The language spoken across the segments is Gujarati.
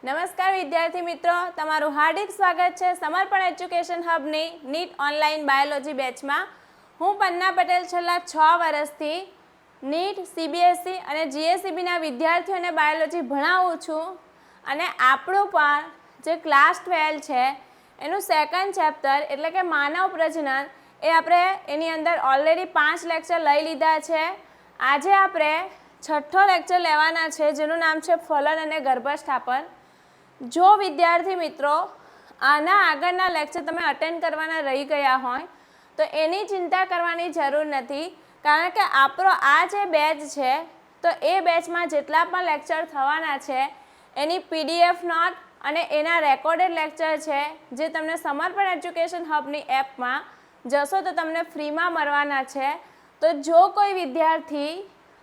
નમસ્કાર વિદ્યાર્થી મિત્રો, તમારું હાર્દિક સ્વાગત છે સમર્પણ એજ્યુકેશન હબની નીટ ઓનલાઈન બાયોલોજી બેચમાં। હું પન્ના પટેલ છેલ્લા 6 વર્ષથી નીટ, સીબીએસઈ અને જીએસઈબીના વિદ્યાર્થીઓને બાયોલોજી ભણાવું છું અને આપણું પણ જે ક્લાસ 12 છે એનું સેકન્ડ ચેપ્ટર એટલે કે માનવ પ્રજનન એ આપણે એની અંદર ઓલરેડી 5 લેક્ચર લઈ લીધા છે। આજે આપણે છઠ્ઠો લેક્ચર લેવાના છે જેનું નામ છે ફલન અને ગર્ભસ્થાપન। જો વિદ્યાર્થી મિત્રો આના આગળના લેક્ચર તમે અટેન્ડ કરવાના રહી ગયા હોય તો એની ચિંતા કરવાની જરૂર નથી, કારણ કે આપણો આ જે બેચ છે તો એ બેચમાં જેટલા પણ લેક્ચર થવાના છે એની પીડીએફ નોટ અને એના રેકોર્ડેડ લેક્ચર છે જે તમને સમર્પણ એજ્યુકેશન હબની એપમાં જશો તો તમને ફ્રીમાં મળવાના છે। તો જો કોઈ વિદ્યાર્થી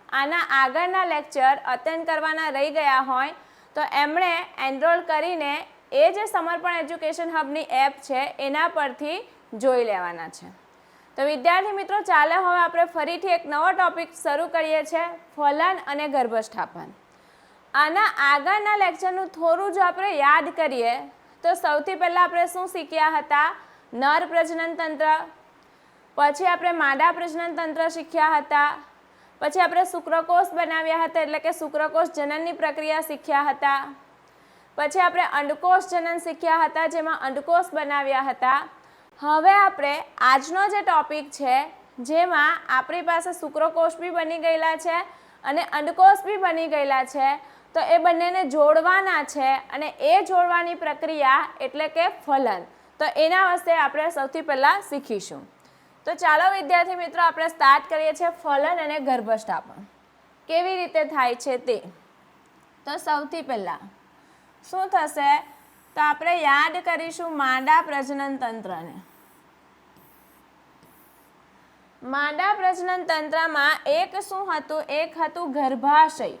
આના આગળના લેક્ચર અટેન્ડ કરવાના રહી ગયા હોય તો એમણે એનરોલ કરીને એ જે સમર્પણ એજ્યુકેશન હબની એપ છે એના પરથી જોઈ લેવાના છે। તો વિદ્યાર્થી મિત્રો, ચાલો હવે આપણે ફરીથી એક નવો ટોપિક શરૂ કરીએ છીએ, ફલન અને ગર્ભસ્થાપન। આના આગળના લેક્ચરનું થોડું જો આપણે યાદ કરીએ તો સૌથી પહેલાં આપણે શું શીખ્યા હતા? નર પ્રજનન તંત્ર, પછી આપણે માદા પ્રજનન તંત્ર શીખ્યા હતા, પછી આપણે શુક્રકોષ બનાવ્યા હતા એટલે કે શુક્રકોષ જનનની પ્રક્રિયા શીખ્યા હતા, પછી આપણે અંડકોષ જનન શીખ્યા હતા જેમાં અંડકોષ બનાવ્યા હતા। હવે આપણે આજનો જે ટોપિક છે જેમાં આપણી પાસે શુક્રકોષ બી બની ગયેલા છે અને અંડકોષ બી બની ગયેલા છે, તો એ બંનેને જોડવાના છે અને એ જોડવાની પ્રક્રિયા એટલે કે ફલન। તો એના વિશે આપણે સૌથી પહેલાં શીખીશું। તો ચાલો વિદ્યાર્થી મિત્રો, આપણે સ્ટાર્ટ કરીએ છીએ ફલન અને ગર્ભસ્થાપન કેવી રીતે થાય છે તે। તો સૌથી પહેલાં શું થશે તો આપણે યાદ કરીશું માદા પ્રજનન તંત્રને। માદા પ્રજનન તંત્રમાં એક શું હતું? એક હતું ગર્ભાશય,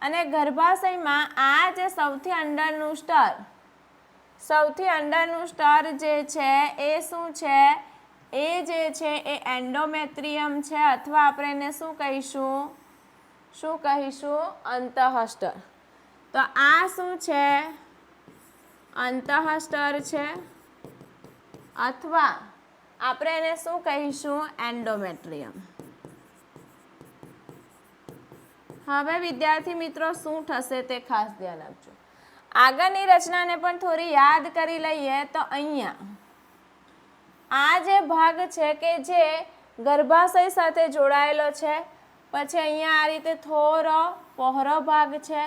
અને ગર્ભાશયમાં આ જે સૌથી અંદરનું સ્તર જે છે એ શું છે? એ જે છે એ એન્ડોમેટ્રિયમ છે, અથવા આપણે એને શું કહીશું? અંતઃસ્તર। તો આ શું છે? અંતઃસ્તર છે, અથવા આપણે એને શું કહીશું? એન્ડોમેટ્રિયમ। હવે વિદ્યાર્થી મિત્રો શું થશે તે ખાસ ધ્યાન આપજો। આગળની રચનાને પણ થોડી યાદ કરી લઈએ તો અહીંયા આ જે ભાગ છે કે જે ગર્ભાશય સાથે જોડાયેલો છે, પછી અહીંયા આ રીતે થોડો પહોળો ભાગ છે,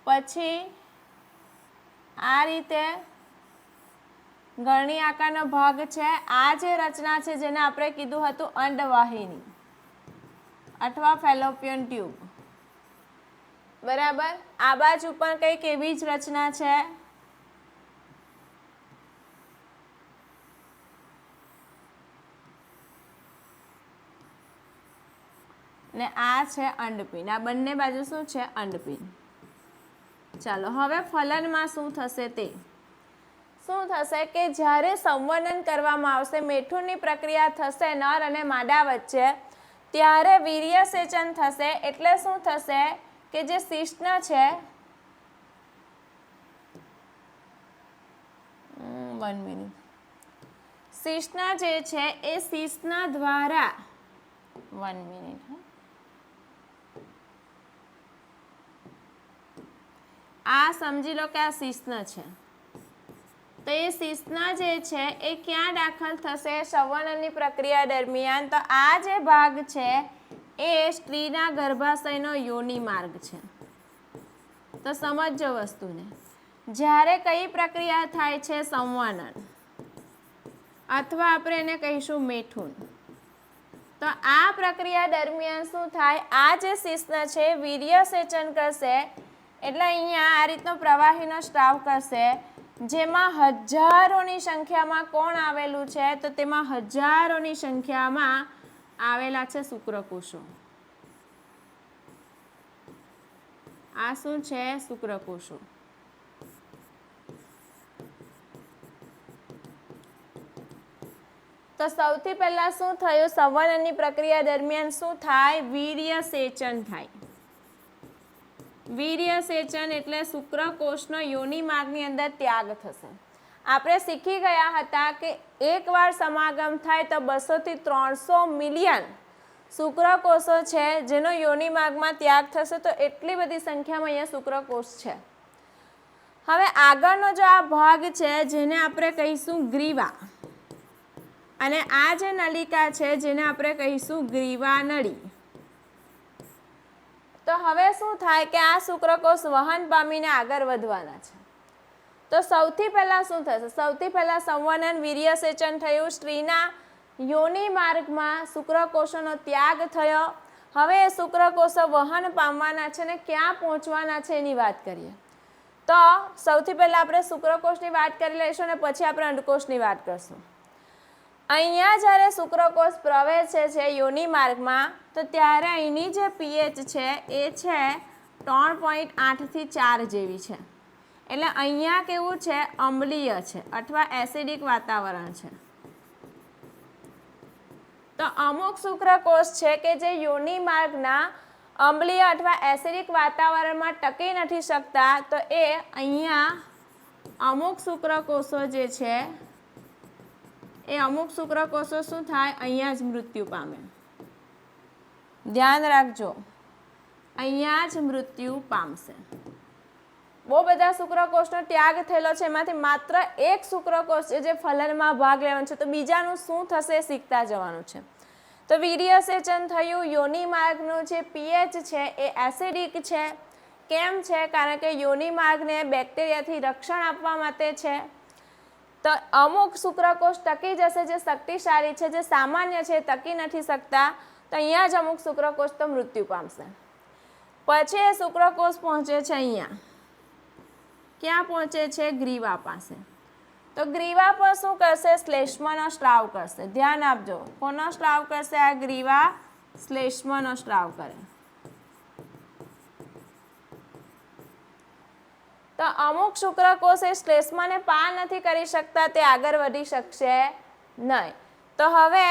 પછી આ રીતે ગળણી આકારનો ભાગ છે। આ જે રચના છે જેને આપણે કીધું હતું અંડવાહિની અથવા ફેલોપિયન ટ્યુબ, બરાબર। આ બાજુ પણ કંઈક એવી જ રચના છે, ને આ છે અંડપિંડ। આ બંને બાજુ શું છે? અંડપિંડ। ચાલો હવે ફલનમાં શું થશે તે શું થશે કે જ્યારે સંવર્ધન કરવામાં આવશે, મેઠૂનની પ્રક્રિયા થશે નર અને માદા વચ્ચે, ત્યારે વીર્યસેચન થશે। એટલે શું થશે કે જે શિશ્ન છે, 1 મિનિટ, શિશ્ન જે છે એ શિશ્ન દ્વારા 1 મિનિટ, આ સમજી લો કે આ શિશ્ન છે, તો એ શિશ્ન જે છે એ ક્યાં દાખલ થશે? સંવર્ધનની પ્રક્રિયા દરમિયાન। તો આ જે ભાગ છે એ સ્ત્રીના ગર્ભાશયનો યોનિ માર્ગ છે। તો સમજો વસ્તુને, જ્યારે કઈ પ્રક્રિયા થાય છે? સંવર્ધન, અથવા આપણે એને કહીશું મેઠૂન। તો આ પ્રક્રિયા દરમિયાન શું થાય? આ જે શિશ્ન છે વીર્યસેચન કરશે, એટલે અહીંયા આ રીતનો પ્રવાહીનો સ્ત્રાવ કરશે, જેમાં હજારોની સંખ્યામાં કોણ આવેલું છે? તો તેમાં હજારોની સંખ્યામાં આવેલા છે શુક્રકોષો। આ શું છે? શુક્રકોષો। તો સૌથી પહેલા શું થયું? સંવર્ધનની પ્રક્રિયા દરમિયાન શું થાય? વીર્યસેચન થાય। વીર્યસેચન એટલે શુક્રકોષનો યોનિ માર્ગની અંદર ત્યાગ થશે. આપણે શીખી ગયા હતા કે એકવાર સમાગમ થાય તો 200 થી 300 મિલિયન શુક્રકોષો છે જેનો યોનિ માર્ગમાં ત્યાગ થશે. તો એટલી બધી સંખ્યામાં અહીંયા શુક્રકોષ છે. હવે આગળનો જો આ ભાગ છે જેને આપણે કહીશું ગ્રીવા, અને આ જે નલિકા છે જેને આપણે કહીશું ગ્રીવા નળી. તો હવે શું થાય કે આ શુક્રકોષ વહન પામીને આગળ વધવાના છે. તો સૌથી પહેલાં શું થશે? સૌથી પહેલાં સંવનન વીર્યસેચન થયું, સ્ત્રીના યોનિ માર્ગમાં શુક્રકોષોનો ત્યાગ થયો. હવે એ શુક્રકોષો વહન પામવાના છે ને ક્યાં પહોંચવાના છે એની વાત કરીએ. તો સૌથી પહેલાં આપણે શુક્રકોષની વાત કરી લઈશું અને પછી આપણે અંડકોષની વાત કરશું. અહીંયા જ્યારે શુક્રકોષ પ્રવેશે છે યોનિ માર્ગમાં તો ત્યારે અહીંની જે પીએચ છે એ છે 3.8 થી 4 જેવી છે. એટલે અહીંયા કેવું છે? અમ્લીય છે અથવા એસિડિક વાતાવરણ છે. તો અમુક શુક્રકોષ છે કે જે યોનિ માર્ગના અમ્લીય અથવા એસિડિક વાતાવરણમાં ટકી નથી શકતા. તો એ અહીંયા અમુક શુક્રકોષો જે છે એ અમુક શુક્રકોષો શું થાય? અહીંયા જ મૃત્યુ પામે. ધ્યાન રાખજો, અહીંયા જ મૃત્યુ પામશે. બહુ બધા શુક્રકોષનો ત્યાગ થયેલો છે, એમાંથી માત્ર એક શુક્રકોષ છે જે ફલનમાં ભાગ લેવાનો છે. તો બીજાનું શું થશે એ શીખતા જવાનું છે. તો વીર્યસેચન થયું. યોનિ માર્ગનું જે પીએચ છે એ એસિડિક છે. કેમ છે? કારણ કે યોનિ માર્ગને બેક્ટેરિયાથી રક્ષણ આપવા માટે છે. તો અમુક શુક્રકોષ ટકી જશે જે શક્તિશાળી છે, જે સામાન્ય છે ટકી નથી શકતા. તો અહીંયા જ અમુક શુક્રકોષ તો મૃત્યુ પામશે. પછી એ શુક્રકોષ પહોંચે છે અહીંયા. ક્યાં પહોંચે છે? ગ્રીવા પાસે. તો ગ્રીવા પર શું કરશે? શ્લેષ્મનો સ્ત્રાવ કરશે. ધ્યાન આપજો, કોનો સ્ત્રાવ કરશે? આ ગ્રીવા શ્લેષ્મનો સ્ત્રાવ કરે. તો અમુક શુક્રકોષ એ શ્લેષ્મને પાર નથી કરી શકતા, તે આગળ વધી શકશે નહીં. તો હવે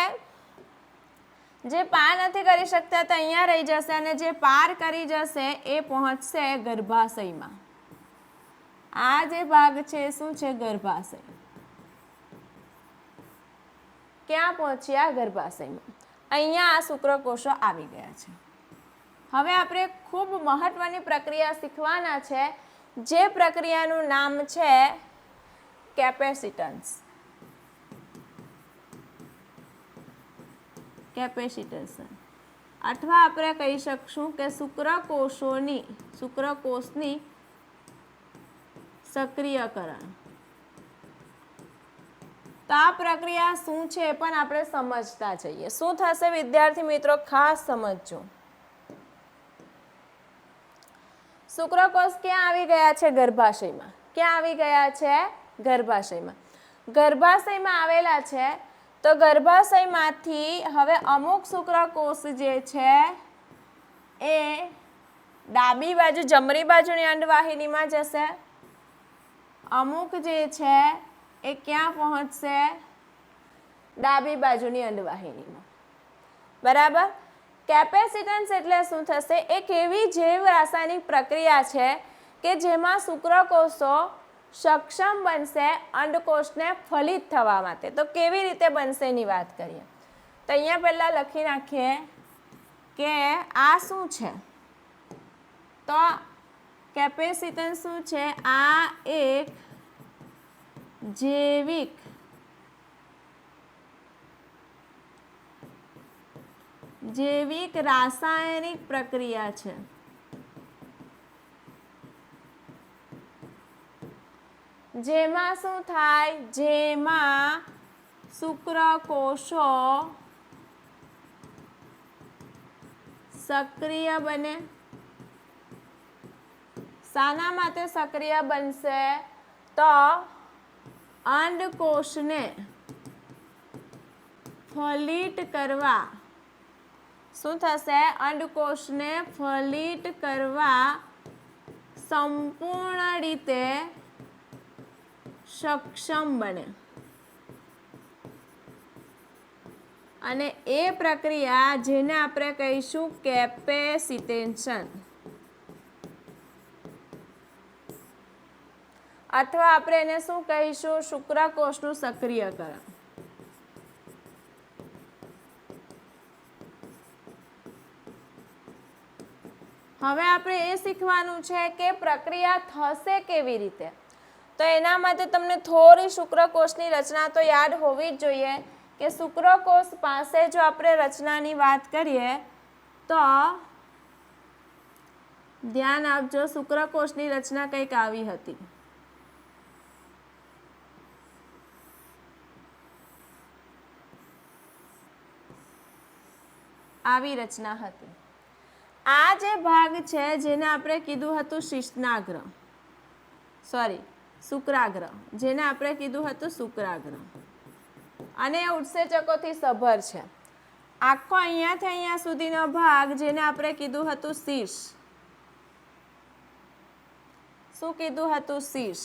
જે પાર નથી કરી શકતા તો અહીંયા રહી જશે, અને જે પાર કરી જશે એ પહોંચશે ગર્ભાશયમાં. આ જે ભાગ છે શું છે? ગર્ભાશય. ક્યાં પહોંચ્યા? ગર્ભાશયમાં. અહીંયા આ શુક્રકોષો આવી ગયા છે. હવે આપણે ખૂબ મહત્વની પ્રક્રિયા શીખવાના છે, જે પ્રક્રિયાનું નામ છે કેપેસિટન્સ. કેપેસિટેશન, અથવા આપણે કહી શકશું કે શુક્રકોષની સક્રિયકરણ. તો આ પ્રક્રિયા શું છે એ પણ આપણે સમજતા જઈએ. શું થશે વિદ્યાર્થી મિત્રો? ખાસ સમજજો. શુક્રકોષ ક્યાં આવી ગયા છે? ગર્ભાશયમાં. ક્યાં આવી ગયા છે? ગર્ભાશયમાં. ગર્ભાશયમાં આવેલા છે. તો ગર્ભાશયમાંથી હવે અમુક શુક્રકોષ જે છે એ ડાબી બાજુ, જમણી બાજુની અંડવાહિનીમાં જશે. અમુક જે છે એ ક્યાં પહોંચશે? ડાબી બાજુની અંડવાહિનીમાં. બરાબર. કેપેસિટન્સ એટલે શું થશે? એક એવી જૈવ રાસાયણિક પ્રક્રિયા છે કે જેમાં શુક્રકોષો સક્ષમ બનશે અંડકોષને ફલિત થવા માટે. તો કેવી રીતે બનશે એની વાત કરીએ. તો અહીંયા પહેલાં લખી નાખીએ કે આ શું છે? તો કેપેસિટન્સ શું છે? આ એક જૈવિક રાસાયણિક પ્રક્રિયા છે. જેમાં શું થાય? જેમાં શુક્રકોષો સક્રિય બને. શાના માટે સક્રિય બનશે? તો અંડકોષને ફલિત કરવા. શું થશે? અંડકોષને ફલિત કરવા સંપૂર્ણ રીતે સક્ષમ બને. અને એ પ્રક્રિયા જેને આપણે કહીશું કેપેસિટેશન. અથવા આપણે એને શું કહીશું, શુક્રકોષનું સક્રિયકરણ. હવે આપણે એ શીખવાનું છે કે પ્રક્રિયા થશે કેવી રીતે. તો એના માટે તમને થોડી શુક્રકોષની રચના તો યાદ હોવી જ જોઈએ કે શુક્રકોષ પાસે જો આપણે રચનાની વાત કરીએ તો ધ્યાન આપજો, શુક્રકોષની રચના કંઈક આવી હતી. આવી રચના હતી. આ જે ભાગ છે જેને આપણે કીધું હતું શિશ્નાગ્ર, શુક્રાગ્ર, જેને આપણે કીધું હતું શુક્રાગ્ર, અને ઉત્સેચકોથી સભર છે. આખો અહીંયાથી અહીંયા સુધીનો ભાગ જેને આપણે કીધું હતું શીર્ષ. શું કીધું હતું? શીર્ષ.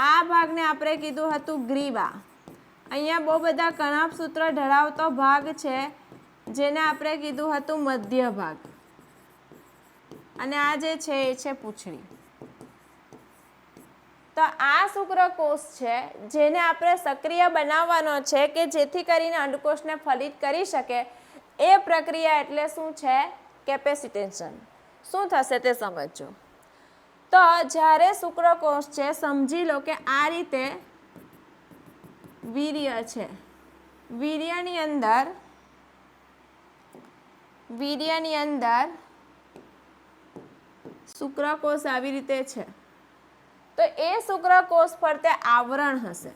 આ ભાગને આપણે કીધું હતું ગ્રીવા. અહીંયા બહુ બધા કણાભસૂત્ર ધરાવતો ભાગ છે જેને આપણે કીધું હતું મધ્ય ભાગ, અને આ જે છે એ છે પૂંછડી. તો આ શુક્રકોષ છે જેને આપણે સક્રિય બનાવવાનો છે કે જેથી કરીને અંડકોષને ફલિત કરી શકે. એ પ્રક્રિયા એટલે શું છે? કેપેસિટેશન. શું થશે તે સમજો. તો જ્યારે શુક્રકોષ છે, સમજી લો કે આ રીતે વીર્ય છે. વીર્યની અંદર શુક્રકોષ આવી રીતે છે. તો એ શુક્રકોષ ફરતે આવરણ હશે.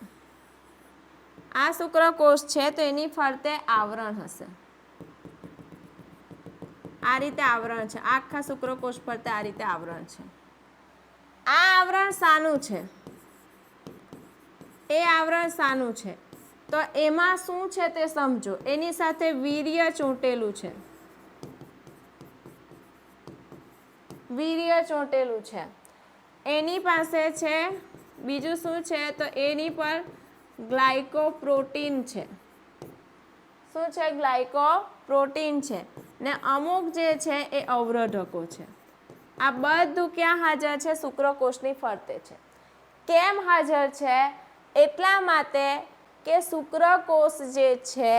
આ શુક્રકોષ છે તો એની ફરતે આવરણ હશે. આ રીતે આવરણ છે. આખા શુક્રકોષ ફરતે આ રીતે આવરણ છે. આ આવરણ શાનું છે? એ આવરણ શાનું છે? તો એમાં શું છે તે સમજો. એની સાથે વીર્ય ચોંટેલું છે. વીર્ય ચોંટેલું છે. એની પાસે છે બીજું શું છે? તો એની પર ગ્લાયકોપ્રોટીન છે. શું છે? ગ્લાયકોપ્રોટીન છે. ને અમુક જે છે એ અવરોધકો છે. આ બધું ક્યાં હાજર છે? શુક્રકોષની ફરતે છે. કેમ હાજર છે? એટલા માટે કે શુક્રકોષ જે છે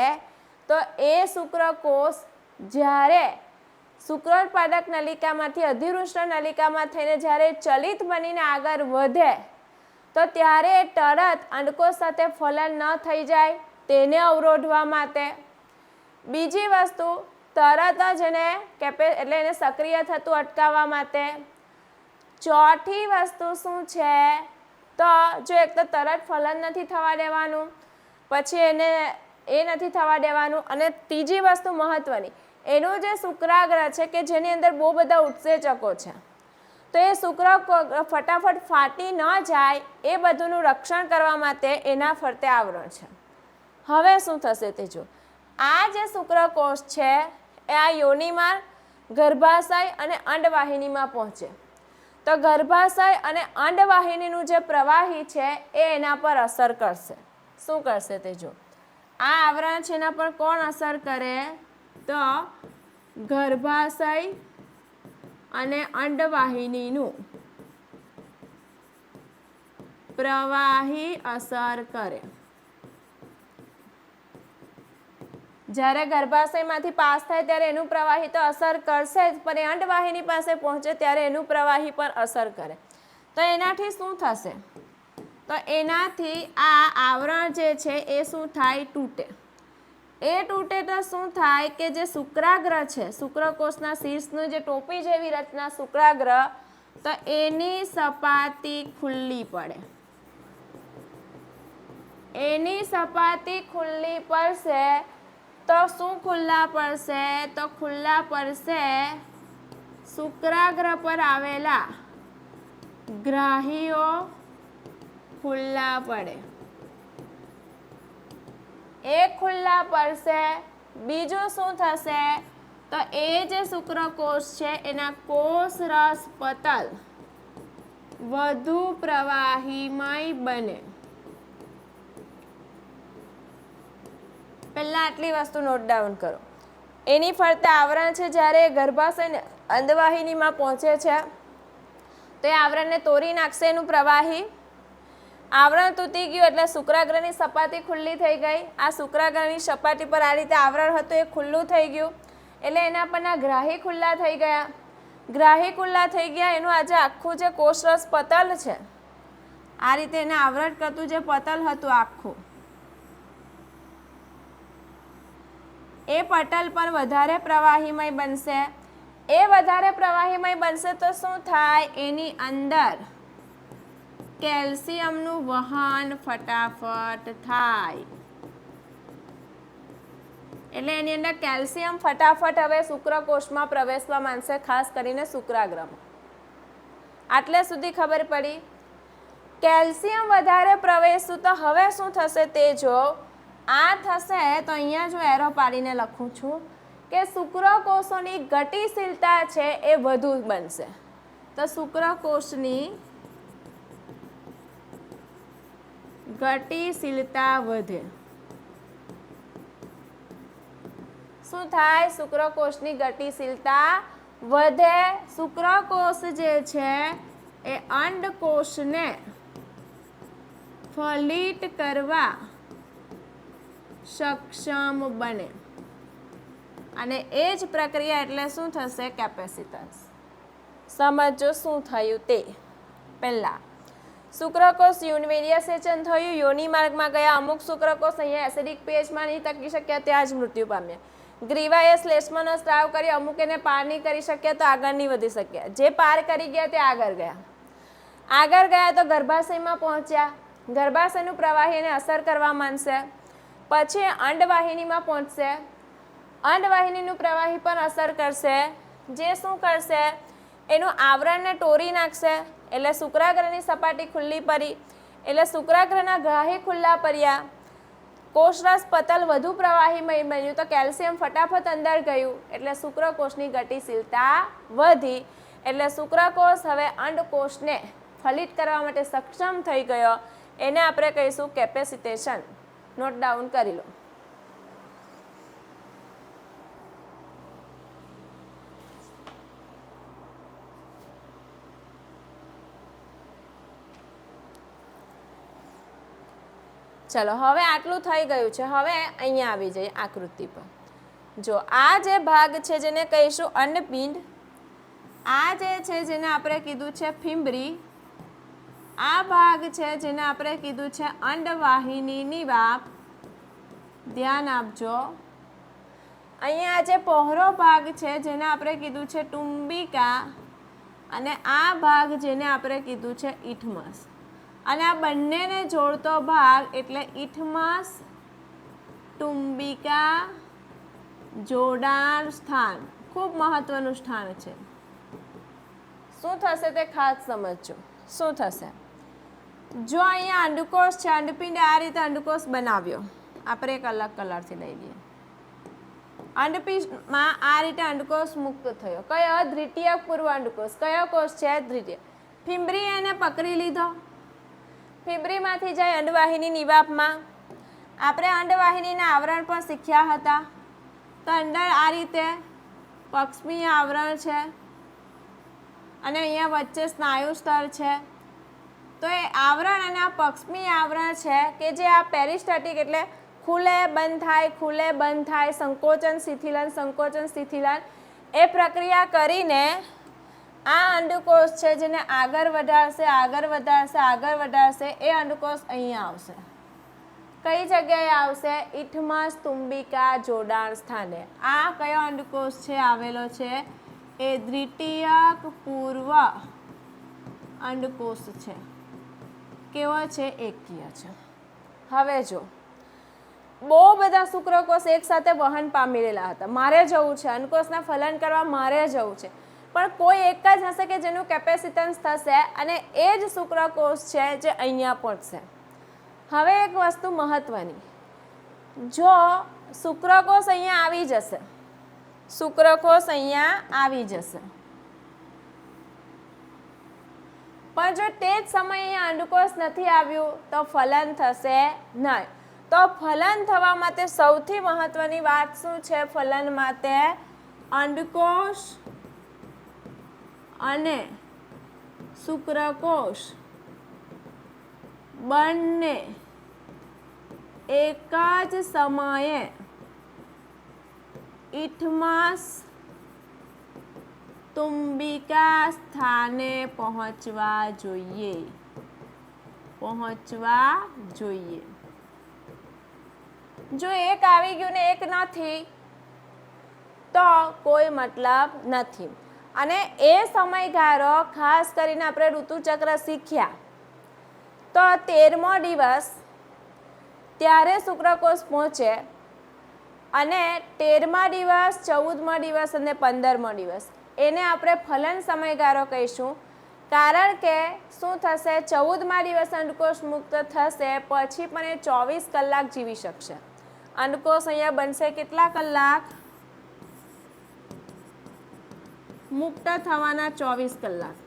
તો એ શુક્રકોષ જ્યારે શુક્રોત્પાદક નલિકામાંથી અધિવૃષ્ણ નલિકામાં થઈને જ્યારે ચલિત બનીને આગળ વધે તો ત્યારે તરત અંડકોષ સાથે ફલન ન થઈ જાય તેને અવરોધવા માટે. બીજી વસ્તુ, તરત જ એને એટલે એને સક્રિય થતું અટકાવવા માટે. ચોથી વસ્તુ શું છે? તો જો એક તો તરત ફલન નથી થવા દેવાનું, પછી એને એ નથી થવા દેવાનું, અને ત્રીજી વસ્તુ મહત્વની, એનું જે શુક્રાગ્ર છે કે જેની અંદર બહુ બધા ઉત્સેચકો છે, તો એ શુક્ર ફટાફટ ફાટી ન જાય એ બધુંનું રક્ષણ કરવા માટે એના ફરતે આવરણ છે. હવે શું થશે તે જો. આ જે શુક્રકોષ છે એ આ યોનિમાં, ગર્ભાશય અને અંડવાહિનીમાં પહોંચે. તો ગર્ભાશય અને અંડવાહિનીનું જે પ્રવાહી છે એ એના પર અસર કરશે. શું કરશે તે જો. આ આવરણ છે એના પર કોણ અસર કરે? તો ગર્ભાશય અને અંડવાહિનીનું પ્રવાહી અસર કરે. જ્યારે ગર્ભાશયમાંથી પાસ થાય ત્યારે એનું પ્રવાહી તો અસર કરશે જ, પણ એ અંડવાહિની પાસે પહોંચે ત્યારે એનું પ્રવાહી પર અસર કરે. તો એનાથી શું થશે? તો એનાથી આ આવરણ જે છે એ શું થાય? તૂટે. એ તૂટે તો શું થાય કે જે શુક્રાગ્ર છે, શુક્રકોષના શીર્ષનું જે ટોપી જેવી રચના શુક્રાગ્ર, તો એની સપાટી ખુલ્લી પડે. એની સપાટી ખુલ્લી પડશે તો શું ખુલ્લા પડશે? તો ખુલ્લા પડશે શુક્રાગ્ર પર આવેલા ગ્રાહીઓ ખુલ્લા પડે. એ ખુલ્લા પડશે. બીજું શું થશે? તો એ જે શુક્રકોષ છે એના કોષરસ પટલ વધુ પ્રવાહીમય બને. પહેલા આટલી વસ્તુ નોટ ડાઉન કરો. એની ફરતે આવરણ છે. જ્યારે ગર્ભાશય અંડવાહિનીમાં પહોંચે છે તો એ આવરણને તોડી નાખશે એનું પ્રવાહી. આવરણ તૂટી ગયું એટલે શુક્રાગ્રની સપાટી ખુલ્લી થઈ ગઈ. આ શુક્રાગ્રની સપાટી પર આ રીતે આવરણ હતું એ ખુલ્લું થઈ ગયું એટલે એના પરના ગ્રાહી ખુલ્લા થઈ ગયા. ગ્રાહી ખુલ્લા થઈ ગયા એનું આજે આખું જે કોષરસ પટલ છે, આ રીતે એને આવરણ કરતું જે પટલ હતું આખું, એ પટલ પર વધારે પ્રવાહીમય બનશે. એ વધારે પ્રવાહીમય બનશે તો શું થાય, એની અંદર કેલ્શિયમનું વહન ફટાફટ થાય. એટલે એની અંદર કેલ્શિયમ ફટાફટ હવે શુક્રકોષમાં પ્રવેશવા માંડશે, ખાસ કરીને શુક્રાગ્રમાં. આટલે સુધી ખબર પડી. કેલ્શિયમ વધારે પ્રવેશતું તો હવે શું થશે તે જો. આ થશે તો અહીંયા જો એરો પાડીને લખું છું કે શુક્રકોષોની ગતિશીલતા છે એ વધુ બનશે. તો શુક્રકોષની ગતિશીલતા વધે. શું થાય, શુક્રકોષની ગતિશીલતા વધે. શુક્રકોષ જે છે એ અંડકોષને ફલિત કરવા સક્ષમ બને અને એ જ પ્રક્રિયા એટલે શું થશે, કેપેસિટન્સ. સમજો શું થયું તે. પહેલા શુક્રકોષ યુનિવેરિયસેચન થયું, યોનિ માર્ગમાં ગયા. અમુક શુક્રકોષ અહીંયા એસિડિક પેજમાં નહીં ટકી શક્યા, ત્યાં જ મૃત્યુ પામ્યા. ગ્રીવાએ શ્લેષ્મનો સ્ત્રાવ કરી, અમુક એને પાર નહીં કરી શક્યા તો આગળ નહીં વધી શક્યા. જે પાર કરી ગયા તે આગળ ગયા. આગળ ગયા તો ગર્ભાશયમાં પહોંચ્યા. ગર્ભાશયનું પ્રવાહી એને અસર કરવા માંડશે. પછી અંડવાહિનીમાં પહોંચશે. અંડવાહિનીનું પ્રવાહી પણ અસર કરશે. જે શું કરશે, એનું આવરણને તોડી નાખશે. એટલે શુક્રાગ્રની સપાટી ખુલ્લી પડી એટલે શુક્રાગ્રના ગ્રાહી ખુલ્લા પડ્યા. કોષરસ પટલ વધુ પ્રવાહીમય બન્યું તો કેલ્શિયમ ફટાફટ અંદર ગયું એટલે શુક્રકોષની ગતિશીલતા વધી. એટલે શુક્રકોષ હવે અંડકોષને ફલિત કરવા માટે સક્ષમ થઈ ગયો. એને આપણે કહીશું કેપેસિટેશન. નોટ ડાઉન કરી લો. ચલો હવે આટલું થઈ ગયું છે. હવે અહીંયા આવી જઈએ આકૃતિ પર. જો આ જે ભાગ છે જેને કહીશું અંડપિંડ, આ જે છે જેને આપણે કીધું છે ફિમ્બરી, આ ભાગ છે જેને આપણે કીધું છે અંડવાહિનીની વાપ. ધ્યાન આપજો. અહીંયા જે પહોળો ભાગ છે જેને આપણે કીધું છે ટુંબિકા અને આ ભાગ જેને આપણે કીધું છે ઇથમસ. અને આ બંનેને જોડતો ભાગ એટલે ઇથમસ ટુંબિકા જોડાણ સ્થાન. ખૂબ મહત્વનું સ્થાન છે. શું થશે તે ખાસ સમજજો. શું થશે, જો અહીંયા અંડકોષ છે, અંડપિંડે આ રીતે અંડકોષ બનાવ્યો. આપણે એક અલગ કલરથી લઈ લઈએ. અંડપિંડમાં આ રીતે અંડકોષ મુક્ત થયો. કયો, દ્વિતીય પૂર્વ અંડકોષ. કયો કોષ છે, દ્વિતીય. ફિમ્બરી એને પકડી લીધો. ફિબ્રીમાંથી જાય અંડવાહિની નિવાપમાં. આપણે અંડવાહિનીના આવરણ પણ શીખ્યા હતા. તો અંદર આ રીતે પક્ષમીય આવરણ છે અને અહીંયા વચ્ચે સ્નાયુ સ્તર છે. તો એ આવરણ અને આ પક્ષમીય આવરણ છે કે જે આ પેરિસ્ટાટિક એટલે ખુલે બંધ થાય, ખુલે બંધ થાય, સંકોચન શિથિલન, સંકોચન શિથિલન એ પ્રક્રિયા કરીને આ અંડકોષ છે જેને આગળ વધારશે, આગળ વધારશે, આગળ વધારશે. એ અંડકોષ અહીંયા આવશે. કઈ જગ્યાએ આવશે, ઇથમસ ટુંબિકા જોડાણ સ્થાને. આ કયો અંડકોષ છે આવેલો છે, એ દ્વિતીયક પૂર્વ અંડકોષ છે. કેવો છે, એકકીય છે. હવે જો બહુ બધા શુક્રકોષ એકસાથે વહન પામી રહેલા હતા. મારે જવું છે અંડકોષના ફલન કરવા, મારે જવું છે, પણ કોઈ એક જ હશે કે જેનું કેપેસિટન્સ થશે અને એ જ શુક્રકોષ છે જે અહીંયા પહોંચશે. હવે એક વસ્તુ મહત્વની, જો શુક્રકોષ અહીંયા આવી જશે, શુક્રકોષ અહીંયા આવી જશે, પણ જો તે જ સમયે અહીંયા અંડકોષ નથી આવ્યું તો ફલન થશે નહીં. તો ફલન થવા માટે સૌથી મહત્વની વાત શું છે, ફલન માટે અંડકોષ અને શુક્રકોષ બંને એક જ સમયે ઇથમસ તુંબિકા સ્થાને પહોંચવા જોઈએ. જો એક આવી ગયું ને એક નથી તો કોઈ મતલબ નથી. અને એ સમયગાળો ખાસ કરીને આપણે ઋતુચક્ર શીખ્યા તો 13મો દિવસ ત્યારે શુક્રકોષ પહોંચે અને 13મા દિવસ, 14મો દિવસ અને 15મો દિવસ એને આપણે ફલન સમયગાળો કહીશું. કારણ કે શું થશે, 14મા દિવસે અંડકોષ મુક્ત થશે પછી પણ એ 24 કલાક જીવી શકશે. અંડકોષ અહીંયા બનશે કેટલા કલાક? મુક્ત થવાના 24 કલાક,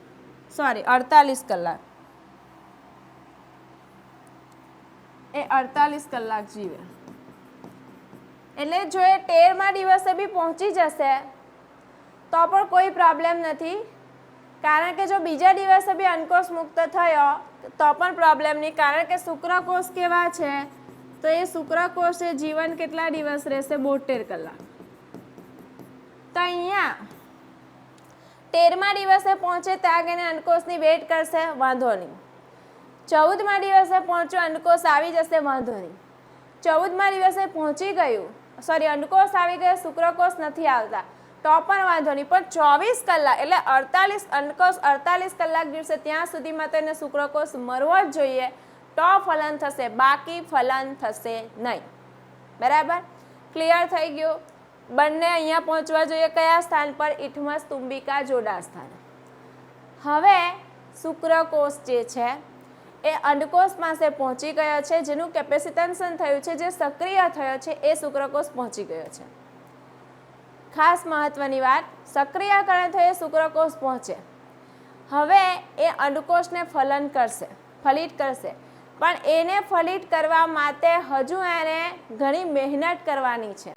સોરી 48 કલાક. એ 48 કલાક જીવે. એટલે જો એ 13મા દિવસે બી પહોંચી જશે તો પણ કોઈ પ્રોબ્લેમ નથી. કારણ કે જો બીજા દિવસે બી અંડકોષ મુક્ત થયો તો પણ પ્રોબ્લેમ નહીં. કારણ કે શુક્રકોષ કેવા છે તો એ શુક્રકોષે જીવન કેટલા દિવસ રહેશે? 72 કલાક. તો અહીંયા 13મા દિવસે પહોંચે ત્યાં આગળ અંડકોષની વેઇટ કરશે, વાંધો નહીં. 14મા દિવસે પહોંચ્યો, અંડકોષ આવી જશે, વાંધો નહીં. 14મા દિવસે પહોંચી ગયું, સોરી અંડકોષ આવી ગયો, શુક્રકોષ નથી આવતા તો પણ વાંધો નહીં. પણ 24 કલાક એટલે 48 અંડકોષ 48 કલાક દિવસે ત્યાં સુધીમાં તો એને શુક્રકોષ મરવો જ જોઈએ તો ફલન થશે, બાકી ફલન થશે નહીં. બરાબર? ક્લિયર થઈ ગયું? બંને અહીંયા પહોંચવા જોઈએ કયા સ્થાન પર? ઇથમસ તુંબિકા જોડાણ સ્થાન. હવે શુક્રકોષ જે છે એ અંડકોષ પાસે પહોંચી ગયો છે, જેનું કેપેસિટેશન થયું છે, જે સક્રિય થયો છે એ શુક્રકોષ પહોંચી ગયો છે. ખાસ મહત્વની વાત, સક્રિયકરણ થયે શુક્રકોષ પહોંચે. હવે એ અંડકોષને ફલિત કરશે પણ એને ફલિત કરવા માટે હજુ એને ઘણી મહેનત કરવાની છે.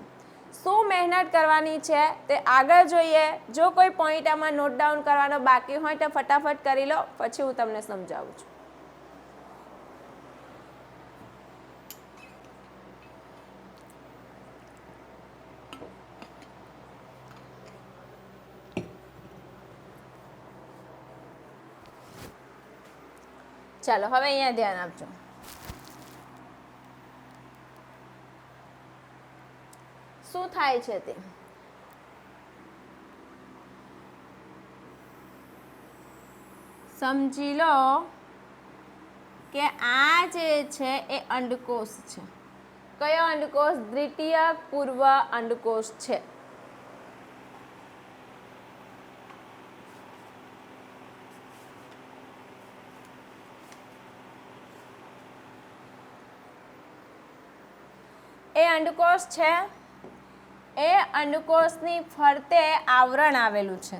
શું મહેનત કરવાની છે તે આગળ જોઈએ. જો કોઈ પોઈન્ટ આમાં નોટ ડાઉન કરવાનો બાકી હોય તો ફટાફટ કરી લો, પછી હું તમને સમજાવું છું. ચાલો હવે અહીંયા ધ્યાન આપજો. શું થાય છે તે સમજી લો કે આ જે છે એ અંડકોષ છે. કયો અંડકોષ? દ્વિતીયક પૂર્વ અંડકોષ છે. એ અંડકોષ છે, એ અંડકોષની ફરતે આવરણ આવેલું છે.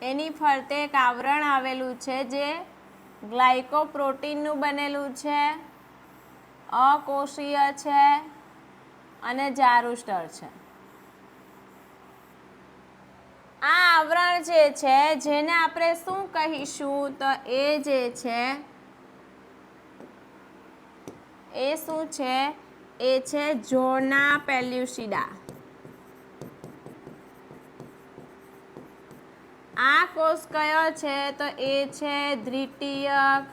એની ફરતે એક આવરણ આવેલું છે જે ગ્લાયકોપ્રોટીનનું બનેલું છે, અકોષીય છે અને જારુસ્ટર છે. આ આવરણ જે છે જેને આપણે શું કહીશું તો એ જે છે એ શું છે? એ છે ઝોના પેલ્યુસિડા. આ કોષ કયો છે તો એ છે દ્વિતીયક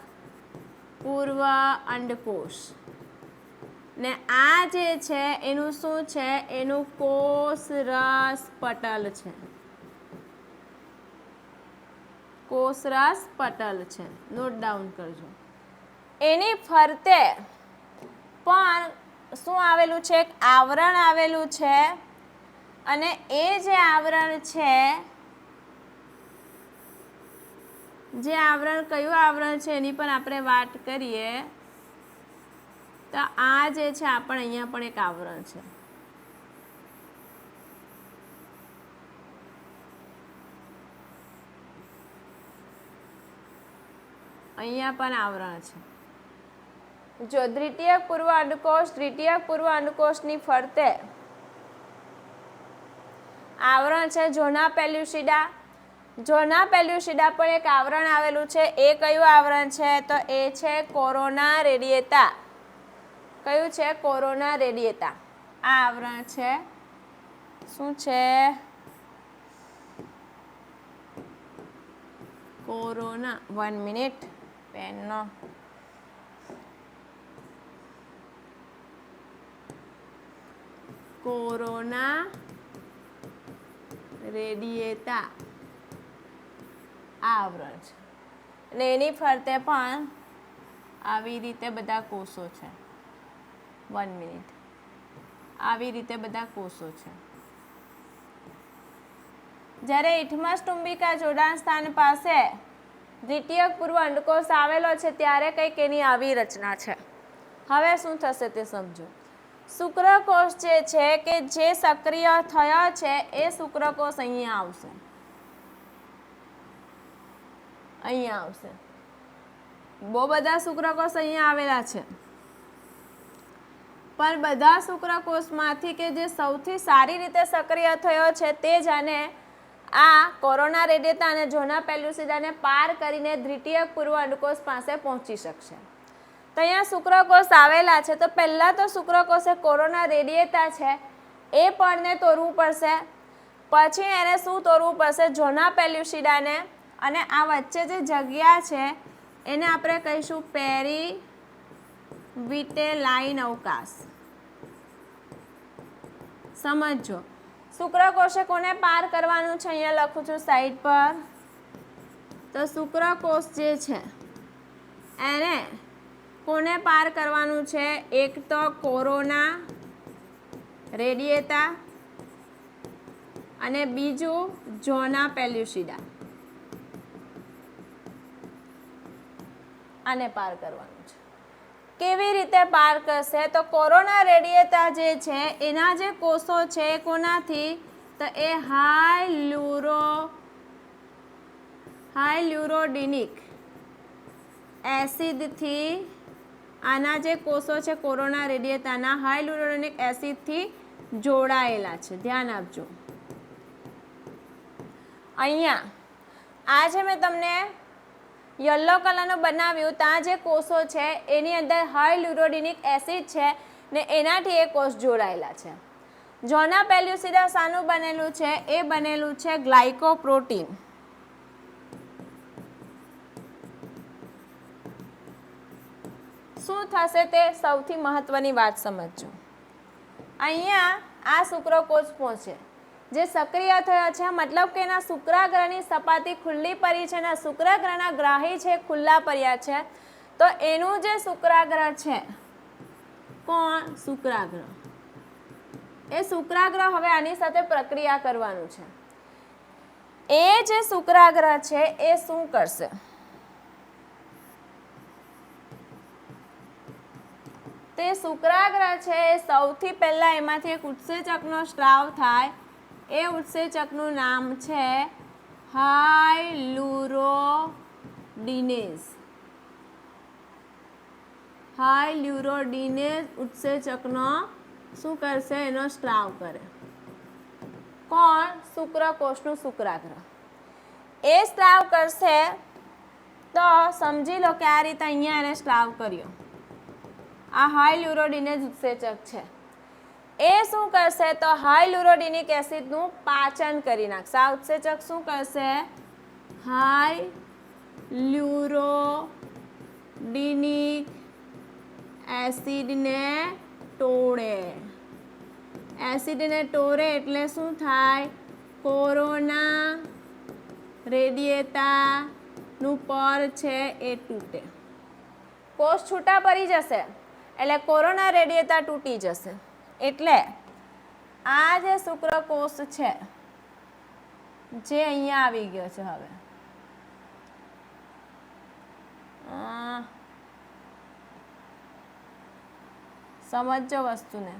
પૂર્વ અંડકોષ. ને આ જે છે એનું શું છે? એનું કોષરસ પટલ છે. કોષરસ પટલ છે, નોટ ડાઉન કરજો. એની ફરતે પણ શું આવેલું છે? એક આવરણ આવેલું છે. અને એ જે આવરણ છે, જે આવરણ કયું આવરણ છે એની પણ આપણે વાત કરીએ તો આ જે છે આપણે અહીંયા પણ એક આવરણ છે. અહીંયા પણ આવરણ છે. જો દ્વિતીયક પૂર્વ અંડકોષ, દ્વિતીયક પૂર્વ અંડકોષની ફરતે આવરણ છે ઝોના પેલ્યુસિડા. ઝોના પેલ્યુસિડા પર એક આવરણ આવેલું છે. એ કયું આવરણ છે? તો એ છે કોરોના રેડિયેટા. કયું છે? કોરોના રેડિયેટા. આ આવરણ છે. શું છે? કોરોના. 1 મિનિટ પેનનો. કોરોના રેડિયેટા આ આવરણ છે અને એની ફરતે પણ આવી રીતે બધા કોષો છે. 1 મિનિટ. આવી રીતે બધા કોષો છે. જ્યારે ઇથમસ ટુંબિકા જોડાણ સ્થાન પાસે દ્વિતીયક પૂર્વ અંડકોષ આવેલો છે ત્યારે કંઈક એની આવી રચના છે. હવે શું થશે તે સમજો. શુક્રકોષ જે છે કે જે સક્રિય થયો છે એ શુક્રકોષ અહીંયા આવશે. અહીંયા આવશે. બહુ બધા શુક્રકોષ અહીંયા આવેલા છે. પણ બધા શુક્રકોષમાંથી કે જે સૌથી સારી રીતે સક્રિય થયો છે તે જ આને આ કોરોના રેડિયેટા અને ઝોના પેલ્યુસિડાને પાર કરીને દ્વિતીયક પૂર્વ અંડકોષ પાસે પહોંચી શકશે. તો અહીંયા શુક્રકોષ આવેલા છે તો પહેલાં તો શુક્રકોષે કોરોના રેડિયેટા છે એ પળને તોડવું પડશે. પછી એને શું તોડવું પડશે? ઝોના પેલ્યુસિડાને. અને આ વચ્ચે જે જગ્યા છે એને આપણે કહીશું પેરીવિટેલાઇન અવકાશ. સમજો. શુક્રકોષે કોને પાર કરવાનું છે? અહીંયા લખું છું સાઈડ પર. તો શુક્રકોષ જે છે એને કોને પાર કરવાનું છે? એક તો કોરોના રેડિયેટા અને બીજું ઝોના પેલ્યુસિડા. આને પાર કરવાનું છે. કેવી રીતે પાર કરશે? તો કોરોના રેડિયેટા જે છે એના જે કોષો છે કોનાથી? તો એ હાઇલ્યુરોડિનિક એસિડથી આના જે કોષો છે કોરોના રેડિયેટાના હાઇલ્યુરોડિનિક એસિડથી જોડાયેલા છે. ધ્યાન આપજો. અહીંયા આ જે મેં તમને યલો કલરનું બનાવ્યું ત્યાં જે કોષો છે એની અંદર હાઇલ્યુરોડિનિક એસિડ છે ને એનાથી એ કોષ જોડાયેલા છે. ઝોના પેલ્યુસિડા શાનું બનેલું છે? એ બનેલું છે ગ્લાયકોપ્રોટીન. શું થશે તે સૌથી મહત્વની વાત સમજજો. અહીંયા આ શુક્રકોષ પહોંચે જે સક્રિય થયો છે મતલબ કે એના શુક્રાગ્રની સપાટી ખુલ્લી પડી છે અને શુક્રાગ્રના ગ્રાહી છે ખુલ્લા પડ્યા છે. તો એનું જે શુક્રાગ્ર છે કોણ? શુક્રાગ્ર. એ શુક્રાગ્ર હવે આની સાથે પ્રક્રિયા કરવાનું છે. એ જે શુક્રાગ્ર છે એ શું કરશે? તે શુક્રાગ્ર છે એ સૌથી પહેલાં એમાંથી એક ઉત્સેચકનો સ્ત્રાવ થાય. એ ઉત્સેચકનું નામ છે હાઇલ્યુરોડિનેઝ. હાઇલ્યુરોડિનેઝ ઉત્સેચકનો શું કરશે? એનો સ્ત્રાવ કરે. કોણ? શુક્રકોષનું શુક્રાગ્ર. એ સ્ત્રાવ કરશે તો સમજી લો કે આ રીતે અહીંયા એને સ્ત્રાવ કર્યો. આ હાઇલ્યુરોડિનેઝ ઉત્સેચક છે. એ શું કરશે? તો હાઇલ્યુરોડિનિક એસિડનું પાચન કરી નાખશે. આ ઉત્સેચક શું કરશે? હાઇલ્યુરોડિનિક એસિડને તોડે. એસિડને તોડે એટલે શું થાય? કોરોના રેડિયેટાનું પર છે એ તૂટે. કોષ છૂટા પડી જશે એટલે કોરોના રેડિયેટા તૂટી જશે. એટલે આ જે શુક્રકોષ છે જે અહીંયા આવી ગયો છે હવે સમજો વસ્તુને.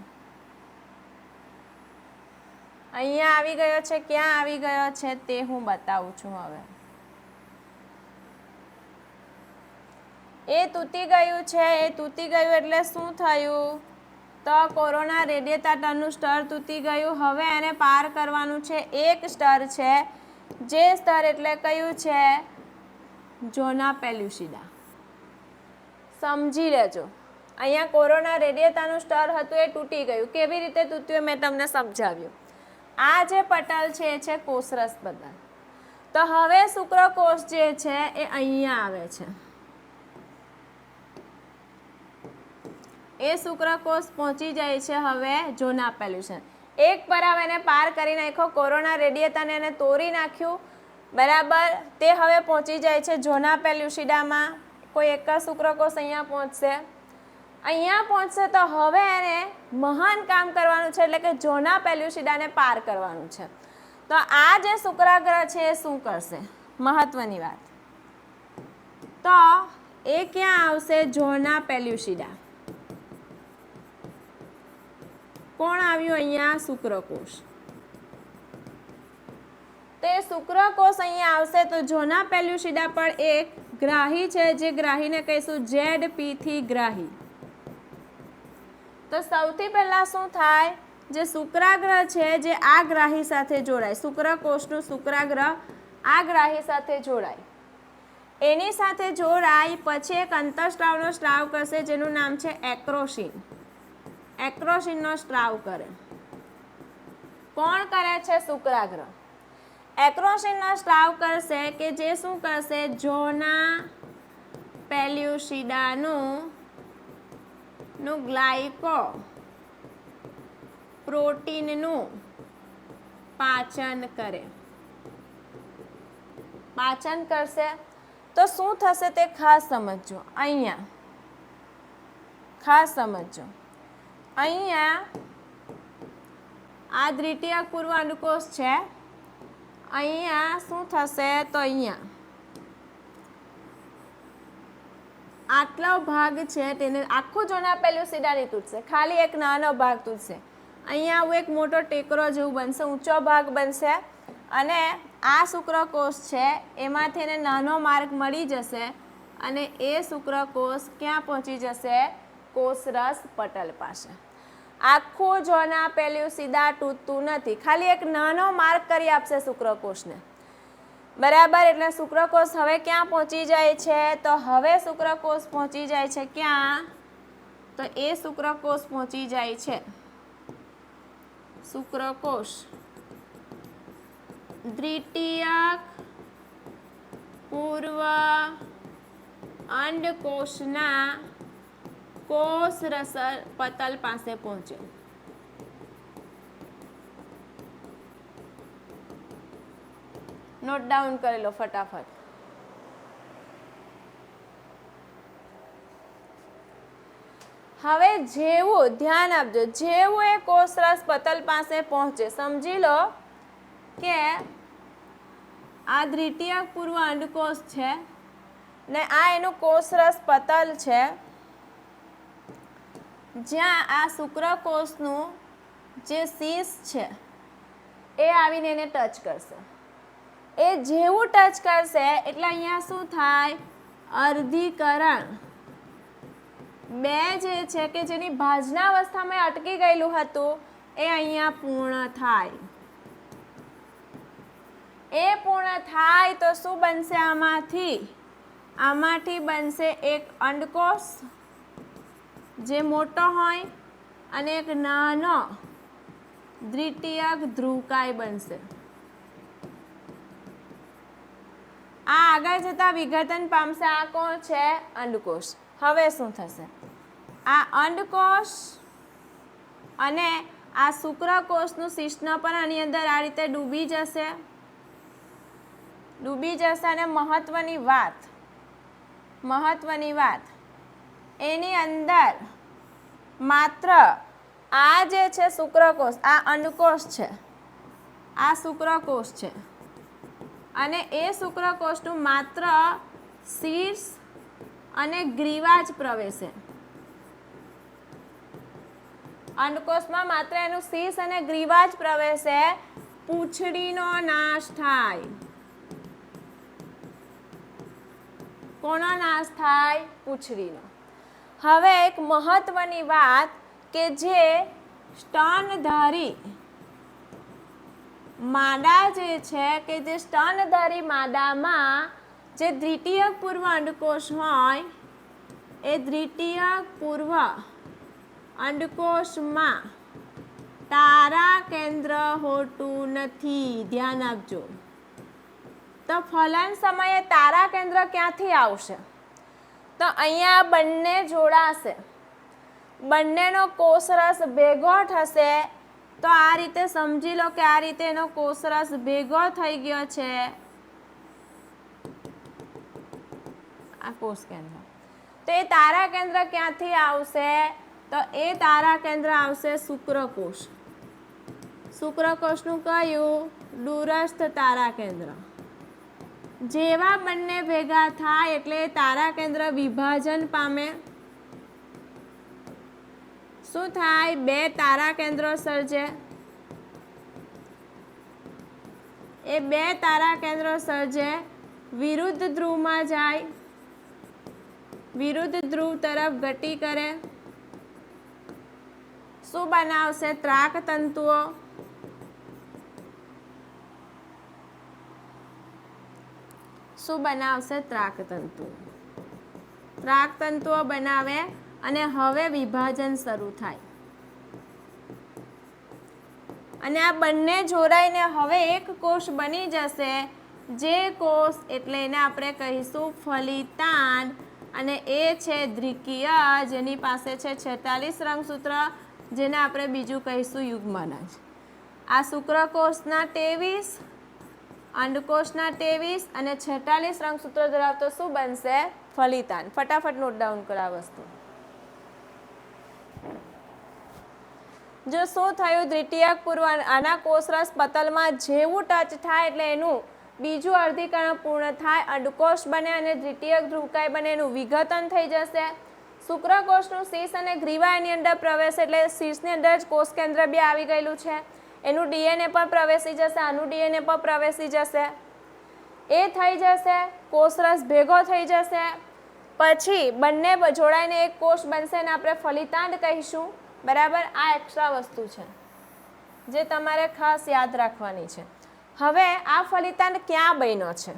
અહીંયા આવી ગયો છે. ક્યાં આવી ગયો છે તે હું બતાવું છું. હવે એ તૂટી ગયું છે. એ તૂટી ગયું એટલે શું થયું? તો કોરોના રેડિયેટરનું સ્તર તૂટી ગયું. હવે એને પાર કરવાનું છે. એક સ્તર છે, જે સ્તર એટલે કયું છે? ઝોના પેલ્યુસિડા. સમજી લેજો. અહીંયા કોરોના રેડિયેટરનું સ્તર હતું એ તૂટી ગયું. કેવી રીતે તૂટ્યું મેં તમને સમજાવ્યું. આ જે પટલ છે એ છે કોષરસ પટલ. તો હવે શુક્રકોષ જે છે એ અહીંયા આવે છે. એ શુક્રકોષ પહોંચી જાય છે હવે ઝોના પેલ્યુસન. એક પરાવ એને પાર કરી નાખ્યો, કોરોના રેડિયેટરને એને તોડી નાખ્યું, બરાબર. તે હવે પહોંચી જાય છે ઝોના પેલ્યુસિડામાં. કોઈ એક જ શુક્રકોષ અહીંયા પહોંચશે. અહીંયા પહોંચશે તો હવે એને મહાન કામ કરવાનું છે, એટલે કે ઝોના પેલ્યુસિડાને પાર કરવાનું છે. તો આ જે શુક્રાગ્ર છે એ શું કરશે? મહત્વની વાત. તો એ ક્યાં આવશે? ઝોના પેલ્યુસિડા. કોણ આવ્યું અહીંયા? શુક્રકોષ. તે શુક્રકોષ અહીંયા આવશે તો ઝોના પેલ્યુસિડા પર એક ગ્રાહી છે, જે ગ્રાહીને કહીશું ZP3 ગ્રાહી. તો સૌથી પહેલા શું થાય? જે શુક્રાગ્ર છે જે આ ગ્રાહી સાથે જોડાય, શુક્રકોષનું શુક્રાગ્ર આ ગ્રાહી સાથે જોડાય. એની સાથે જોડાય પછી એક અંતઃસ્ત્રાવનો સ્ત્રાવ કરશે, જેનું નામ છે એક્રોસિન. એક્રોસિનનો સ્ત્રાવ કરે. કોણ કરે છે? શુક્રાગ્ર. એક્રોસિનનો સ્ત્રાવ કરશે કે જે શું કરશે? ઝોના પેલ્યુસિડાનું ગ્લાયકો પ્રોટીનનું પાચન કરે. પાચન કરશે તો શું થશે તે ખાસ સમજજો. અહીંયા ખાસ સમજજો. અહીંયા આ દ્વિતીયક પૂર્વ અંડકોષ છે. અહીંયા શું થશે? તો અહીંયા આટલો ભાગ છે તેને આખું ઝોના પેલ્યુસિડા નહીં તૂટશે, ખાલી એક નાનો ભાગ તૂટશે. અહીંયા આવું એક મોટો ટેકરો જેવું બનશે, ઊંચો ભાગ બનશે, અને આ શુક્રકોષ છે એમાંથી એને નાનો માર્ગ મળી જશે, અને એ શુક્રકોષ ક્યાં પહોંચી જશે? કોષરસ પટલ પાસે. આખું ઝોના પેલ્યુસિડા તૂટતું નથી, ખાલી એક નાનો માર્ગ કરી આપશે શુક્રકોષને, બરાબર. એટલે શુક્રકોષ હવે ક્યાં પહોંચી જાય છે? તો હવે શુક્રકોષ પહોંચી જાય છે ક્યાં? તો એ શુક્રકોષ પહોંચી જાય છે શુક્રકોષ દ્વિતીયક પૂર્વ અંડકોષના કોષરસ પટલ પાસે પહોંચે. નોટ ડાઉન કરી લો ફટાફટ. હવે જેવું ધ્યાન આપજો, જેવું એ કોષરસ પટલ પાસે પહોંચે, સમજી લો કે આ દ્વિતીયક પૂર્વ અંડકોષ છે ને આ એનું કોષરસ પટલ છે, જ્યાં આ શુક્રકોષનું જે શીશ છે એ આવીને એને ટચ કરશે. એ જેવું ટચ કરશે એટલે અહીંયા શું થાય? અર્ધીકરણ. બે જે છે કે જેની ભાજના અવસ્થામાં અટકી ગયેલું હતું એ અહીંયા પૂર્ણ થાય. એ પૂર્ણ થાય તો શું બનશે? આમાંથી બનશે એક અંડકોષ જે મોટો હોય અને એક નાનો દ્વિતીયક ધ્રુવકાય બનશે. આ આગળ જતા વિઘટન પામશે. આ કોણ છે? અંડકોષ. હવે શું થશે? આ અંડકોષ અને આ શુક્રકોષનું શિશ્ન પણ આની અંદર આ રીતે ડૂબી જશે. અને મહત્વની વાત એની અંદર માત્ર આ જે છે શુક્રકોષ, આ અંડકોષ છે, આ શુક્રકોષ છે, અને એ શુક્રકોષનું માત્ર શીર્ષ અને ગ્રીવા જ પ્રવેશે. અંડકોષમાં માત્ર એનું શીર્ષ અને ગ્રીવા જ પ્રવેશે. પૂંછડીનો નાશ થાય. કોનો નાશ થાય? પૂંછડીનો. હવે એક મહત્વની વાત કે જે સ્તનધારી માદા જે છે કે જે સ્તનધારી માદામાં જે દ્વિતીયક પૂર્વ અંડકોષ હોય એ દ્વિતીયક પૂર્વ અંડકોષમાં તારા કેન્દ્ર હોતું નથી. ધ્યાન આપજો. તો ફલન સમયે તારા કેન્દ્ર ક્યાંથી આવશે? તો અહીંયા બંને જોડાશે, બંનેનો કોષરસ ભેગો થશે. તો આ રીતે સમજી લો કે આ રીતે એનો કોષરસ ભેગો થઈ ગયો છે. આ કોષ કેન્દ્ર. તો એ તારા કેન્દ્ર ક્યાંથી આવશે? તો એ તારા કેન્દ્ર આવશે શુક્રકોષ. શુક્રકોષનું કયું? દૂરસ્થ તારા કેન્દ્ર. જેવા બંને ભેગા થાય એટલે તારા કેન્દ્ર વિભાજન પામે. શું થાય? બે તારા કેન્દ્રો સર્જે. એ બે તારા કેન્દ્રો સર્જે, વિરુદ્ધ ધ્રુવમાં જાય, વિરુદ્ધ ધ્રુવ તરફ ગતિ કરે. શું બનાવશે? ત્રાક તંતુઓ. શું બનાવશે? ત્રાક તંતુ. ત્રાક તંતુઓ બનાવે અને હવે વિભાજન શરૂ થાય. અને આ બંને જોડાઈને હવે એક કોષ બની જશે. જે કોષ એટલે એને આપણે કહીશું ફલિતાંડ. અને એ છે દ્વિકીય, જેની પાસે છે 46 રંગસૂત્ર, જેને આપણે બીજું કહીશું યુગ્મનજ. આ શુક્રકોષના 23, અંડકોષના 23 અને 46 રંગસૂત્ર ધરાવતો શું બનશે? ફલિતાંડ. ફટાફટ નોટ ડાઉન કરો આ વસ્તુ. જો શું થયું? દ્વિતીયક પૂર્વ આના કોષરસ પટલમાં જેવું ટચ થાય એટલે એનું બીજું અર્ધીકરણ પૂર્ણ થાય, અંડકોષ બને અને દ્વિતીયક ધ્રુવકાય બને, એનું વિઘટન થઈ જશે. શુક્રકોષનું શીર્ષ અને ગ્રીવા એની અંદર પ્રવેશ એટલે શીર્ષની અંદર જ કોષ કેન્દ્ર બી આવી ગયેલું છે. એનું ડીએનએ પણ પ્રવેશી જશે, આનું ડીએનએ પણ પ્રવેશી જશે. એ થઈ જશે, કોષરસ ભેગો થઈ જશે. પછી બંને જોડાઈને એક કોષ બનશે અને આપણે ફલિતાંડ કહીશું. બરાબર? આ એક્સ્ટ્રા વસ્તુ છે જે તમારે ખાસ યાદ રાખવાની છે. હવે આ ફલિતાંડ ક્યાં બન્યો છે?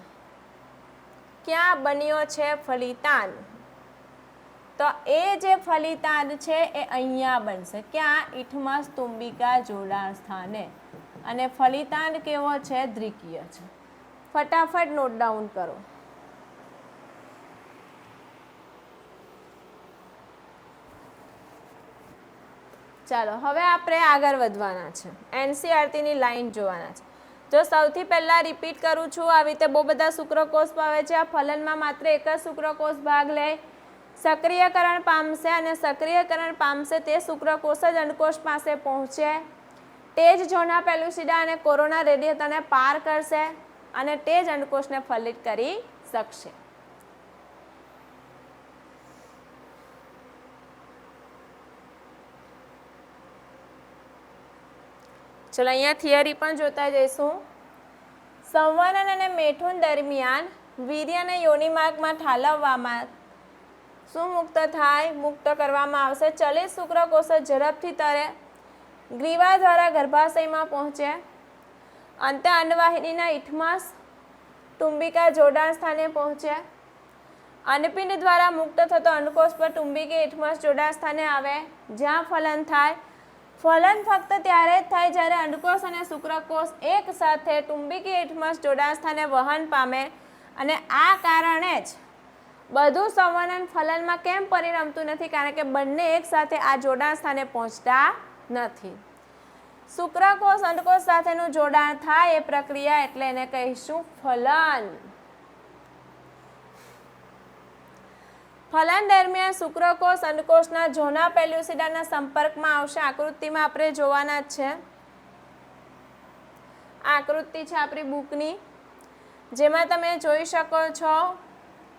ક્યાં બન્યો છે ફલિતાંડ? તો એ જે ફલિતાંડ છે એ અહીંયા બનશે. ક્યાં? ઇથમસ તુંબિકા જોડાણ સ્થાને. અને ફલિતાંડ કેવો છે? દ્વિકીય છે. ફટાફટ નોટ ડાઉન કરો. ચાલો હવે આપણે આગળ વધવાના છે. એનસીઈઆરટીની લાઈન જોવાના છે. જો સૌથી પહેલાં રિપીટ કરું છું, આવી રીતે બહુ બધા શુક્રકોષ પાવે છે. આ ફલનમાં માત્ર એક જ શુક્રકોષ ભાગ લે, સક્રિયકરણ પામશે અને સક્રિયકરણ પામશે તે શુક્રકોષ જ અંડકોષ પાસે પહોંચે. તે જ ઝોના પેલુસિડા અને કોરોના રેડિયેટરને પાર કરશે અને તે જ અંડકોષને ફલિત કરી શકશે. ચલો અહીંયા થિયરી પણ જોતા જઈશું. સંવનન અને મેઠુન દરમિયાન વીર્ય અને યોનિ માર્ગમાં ઠાલવવામાં શું મુક્ત થાય? મુક્ત કરવામાં આવશે. ચલિત શુક્રકોષ ઝડપથી તરે, ગ્રીવા દ્વારા ગર્ભાશયમાં પહોંચે, અંતે અંડવાહિનીના ઇથમસ તુંબિકા જોડાણ સ્થાને પહોંચે. અંડપિંડ દ્વારા મુક્ત થતો અંડકોષ પર તુંબિકા ઇથમસ જોડાણ સ્થાને આવે, જ્યાં ફલન થાય. ફલન ફક્ત ત્યારે જ થાય જ્યારે અંડકોષ અને શુક્રકોષ એક સાથે તુંબિકી ઇથમસ જોડાણ સ્થાને વહન પામે. અને આ કારણે જ બધું સંવનન ફલનમાં કેમ પરિણમતું નથી? કારણ કે બંને એક સાથે આ જોડાણ સ્થાને પહોંચતા નથી. શુક્રકોષ અંડકોષ સાથેનું જોડાણ થાય એ પ્રક્રિયા એટલે એને કહીશું ફલન. ફલન દરમિયાન શુક્રકોષ અંડકોષના ઝોના પેલ્યુસિડાના સંપર્કમાં આવશે. આકૃતિમાં આપણે જોવાના જ છે. આ આકૃતિ છે આપણી બુકની, જેમાં તમે જોઈ શકો છો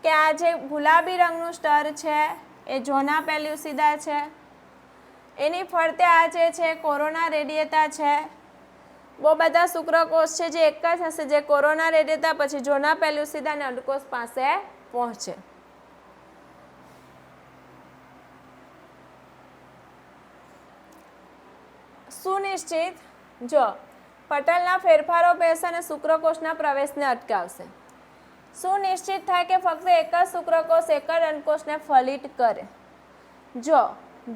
કે આ જે ગુલાબી રંગનું સ્તર છે એ ઝોના પેલ્યુસિડા છે. એની ફરતે આ જે છે કોરોના રેડિયેટા છે. બહુ બધા શુક્રકોષ છે જે એક જ હશે, જે કોરોના રેડિયેટા પછી ઝોના પેલ્યુસિડા અને અંડકોષ પાસે પહોંચે. સુનિશ્ચિત જો પટલના ફેરફારો પહેશે અને શુક્રકોષના પ્રવેશને અટકાવશે. સુનિશ્ચિત થાય કે ફક્ત એક જ શુક્રકોષ એક જ અંડકોષને ફલિત કરે. જો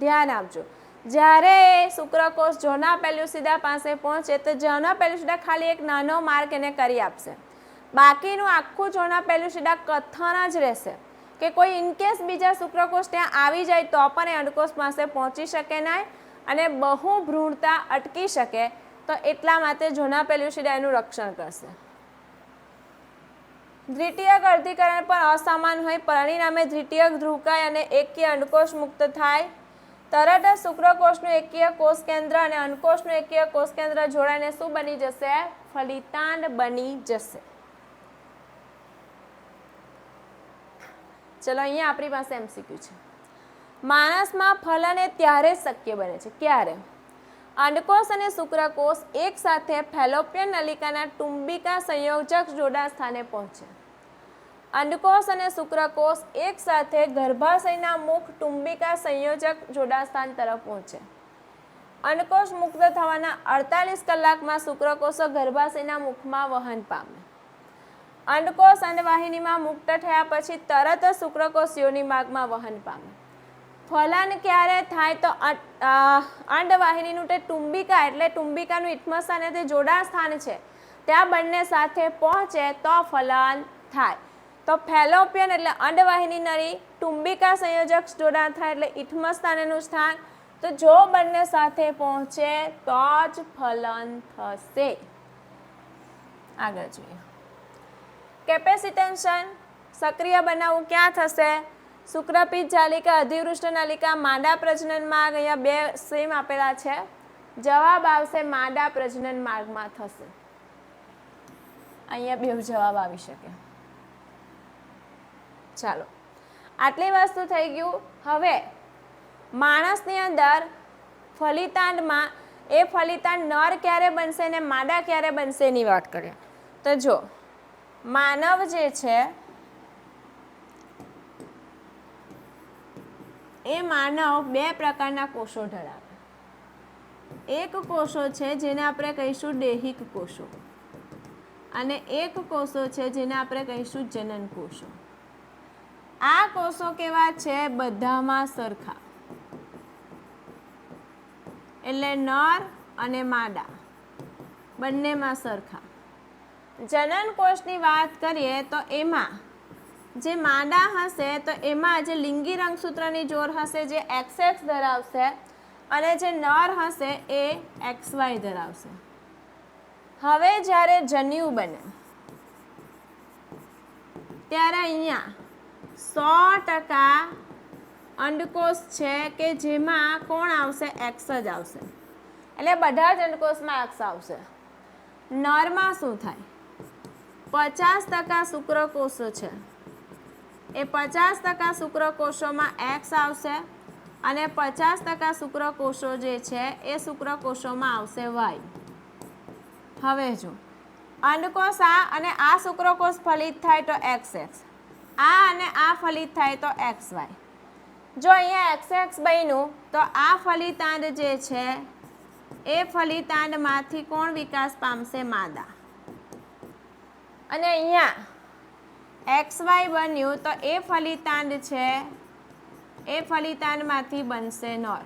ધ્યાન આપજો, જ્યારે શુક્રકોષ જોના પેલ્યુસિડા પાસે પહોંચે તો જોના પેલ્યુસિડા ખાલી એક નાનો માર્ક એને કરી આપશે. બાકીનું આખું જોના પેલ્યુસિડા કથન જ રહેશે કે કોઈ ઇનકેસ બીજા શુક્રકોષ ત્યાં આવી જાય તો પણ એ અંડકોષ પાસે પહોંચી શકે નહીં અને બહુ ભ્રૂણતા અટકી શકે. તો એટલા માટે જોના પેલ્યુસિડા એનું રક્ષણ કરશે. દ્વિતીયક અર્ધીકરણ પણ અસમાન હોય, પરિણામે દ્વિતીયક ધ્રુવકાય અને એકકીય અંડકોષ મુક્ત થાય. તરત જ શુક્રકોષનું એકકીય કોષ કેન્દ્ર અને અંડકોષનું એકકીય કોષ કેન્દ્ર જોડાઈને શું બની જશે? ફલિતાંડ બની જશે. ચલો અહીંયા આપણી પાસે એમસીક્યુ છે. માણસમાં ફલન એ ત્યારે શક્ય બને છે. ક્યારે? અંડકોષ અને શુક્રકોષ એક સાથે ફેલોપિયન નલિકાના ટુંબિકા સંયોજક જોડાણ સ્થાને પહોંચે. અંડકોષ અને શુક્રકોષ એક સાથે ગર્ભાશયના મુખ ટુંબિકા સંયોજક જોડાણ સ્થાન તરફ પહોંચે. અંડકોષ મુક્ત થવાના 48 કલાકમાં શુક્રકોષો ગર્ભાશયના મુખમાં વહન પામે. અંડકોષ અંડવાહિનીમાં મુક્ત થયા પછી તરત જ શુક્રકોષ યોનિ માર્ગમાં વહન પામે. ફલન ક્યારે થાય? તો અંડવાહિનીનું તે ટુંબિકા એટલે ટુંબિકાનું ઇથમસ અને તે જોડાણ સ્થાન છે ત્યાં બંને સાથે પહોંચે તો ફલન થાય. તો ફેલોપિયન એટલે અંડવાહિની નળી, ટુંબિકા સંયોજક જોડાણ થાય એટલે ઇથમસ સ્થાનેનું સ્થાન. તો જો બંને સાથે પહોંચે તો જ ફલન થશે. આગળ જોઈએ. કેપેસિટેન્શન સક્રિય બનાવવું ક્યાં થશે? શુક્રપીઠ જાલિકા, અધિવૃષ્ટ નલિકા, માદા પ્રજનન માર્ગ. અહીંયા બે સેમ આપેલા છે. જવાબ આવશે માદા પ્રજનન માર્ગમાં થશે. અહીંયા બે જવાબ આવી શકે. ચાલો, આટલી વસ્તુ થઈ ગયું. હવે માણસની અંદર ફલિતાંડમાં એ ફલિતાંડ નર ક્યારે બનશે ને માદા ક્યારે બનશે એની વાત કરીએ. તો જો માનવ જે છે એ માનવ બે પ્રકારના કોષો ધરાવે. એક કોષો છે જેને આપણે કહીશું દૈહિક કોષો અને એક કોષો છે જેને આપણે કહીશું જનન કોષો. આ કોષો કેવા છે? બધામાં સરખા, એટલે નર અને માદા બંનેમાં સરખા. જનન કોષની વાત કરીએ તો એમાં જે માદા હશે તો એમાં જે લિંગી રંગસૂત્રની જોર હશે જે XX ધરાવશે અને જે નર હશે એ XY ધરાવશે. હવે જ્યારે જન્યુ બને ત્યારે અહીંયા 100% અંડકોષ છે કે જેમાં કોણ આવશે? X જ આવશે. એટલે બધા જ અંડકોષમાં X આવશે. નરમાં શું થાય? 50% શુક્રકોષો છે એ 50% શુક્રકોષોમાં X આવશે અને 50% શુક્રકોષો જે છે એ શુક્રકોષોમાં આવશે Y. હવે જો અંડકોષ આ અને આ શુક્રકોષ ફલિત થાય તો XX, આ અને આ ફલિત થાય તો XY. જો અહીંયા XX બન્યું તો આ ફલિતાંડ જે છે એ ફલિતાંડમાંથી કોણ વિકાસ પામશે? માદા. અને અહીંયા XY બન્યું તો એ ફલિતાંડ છે એ ફલિતાંડમાંથી બનશે નર.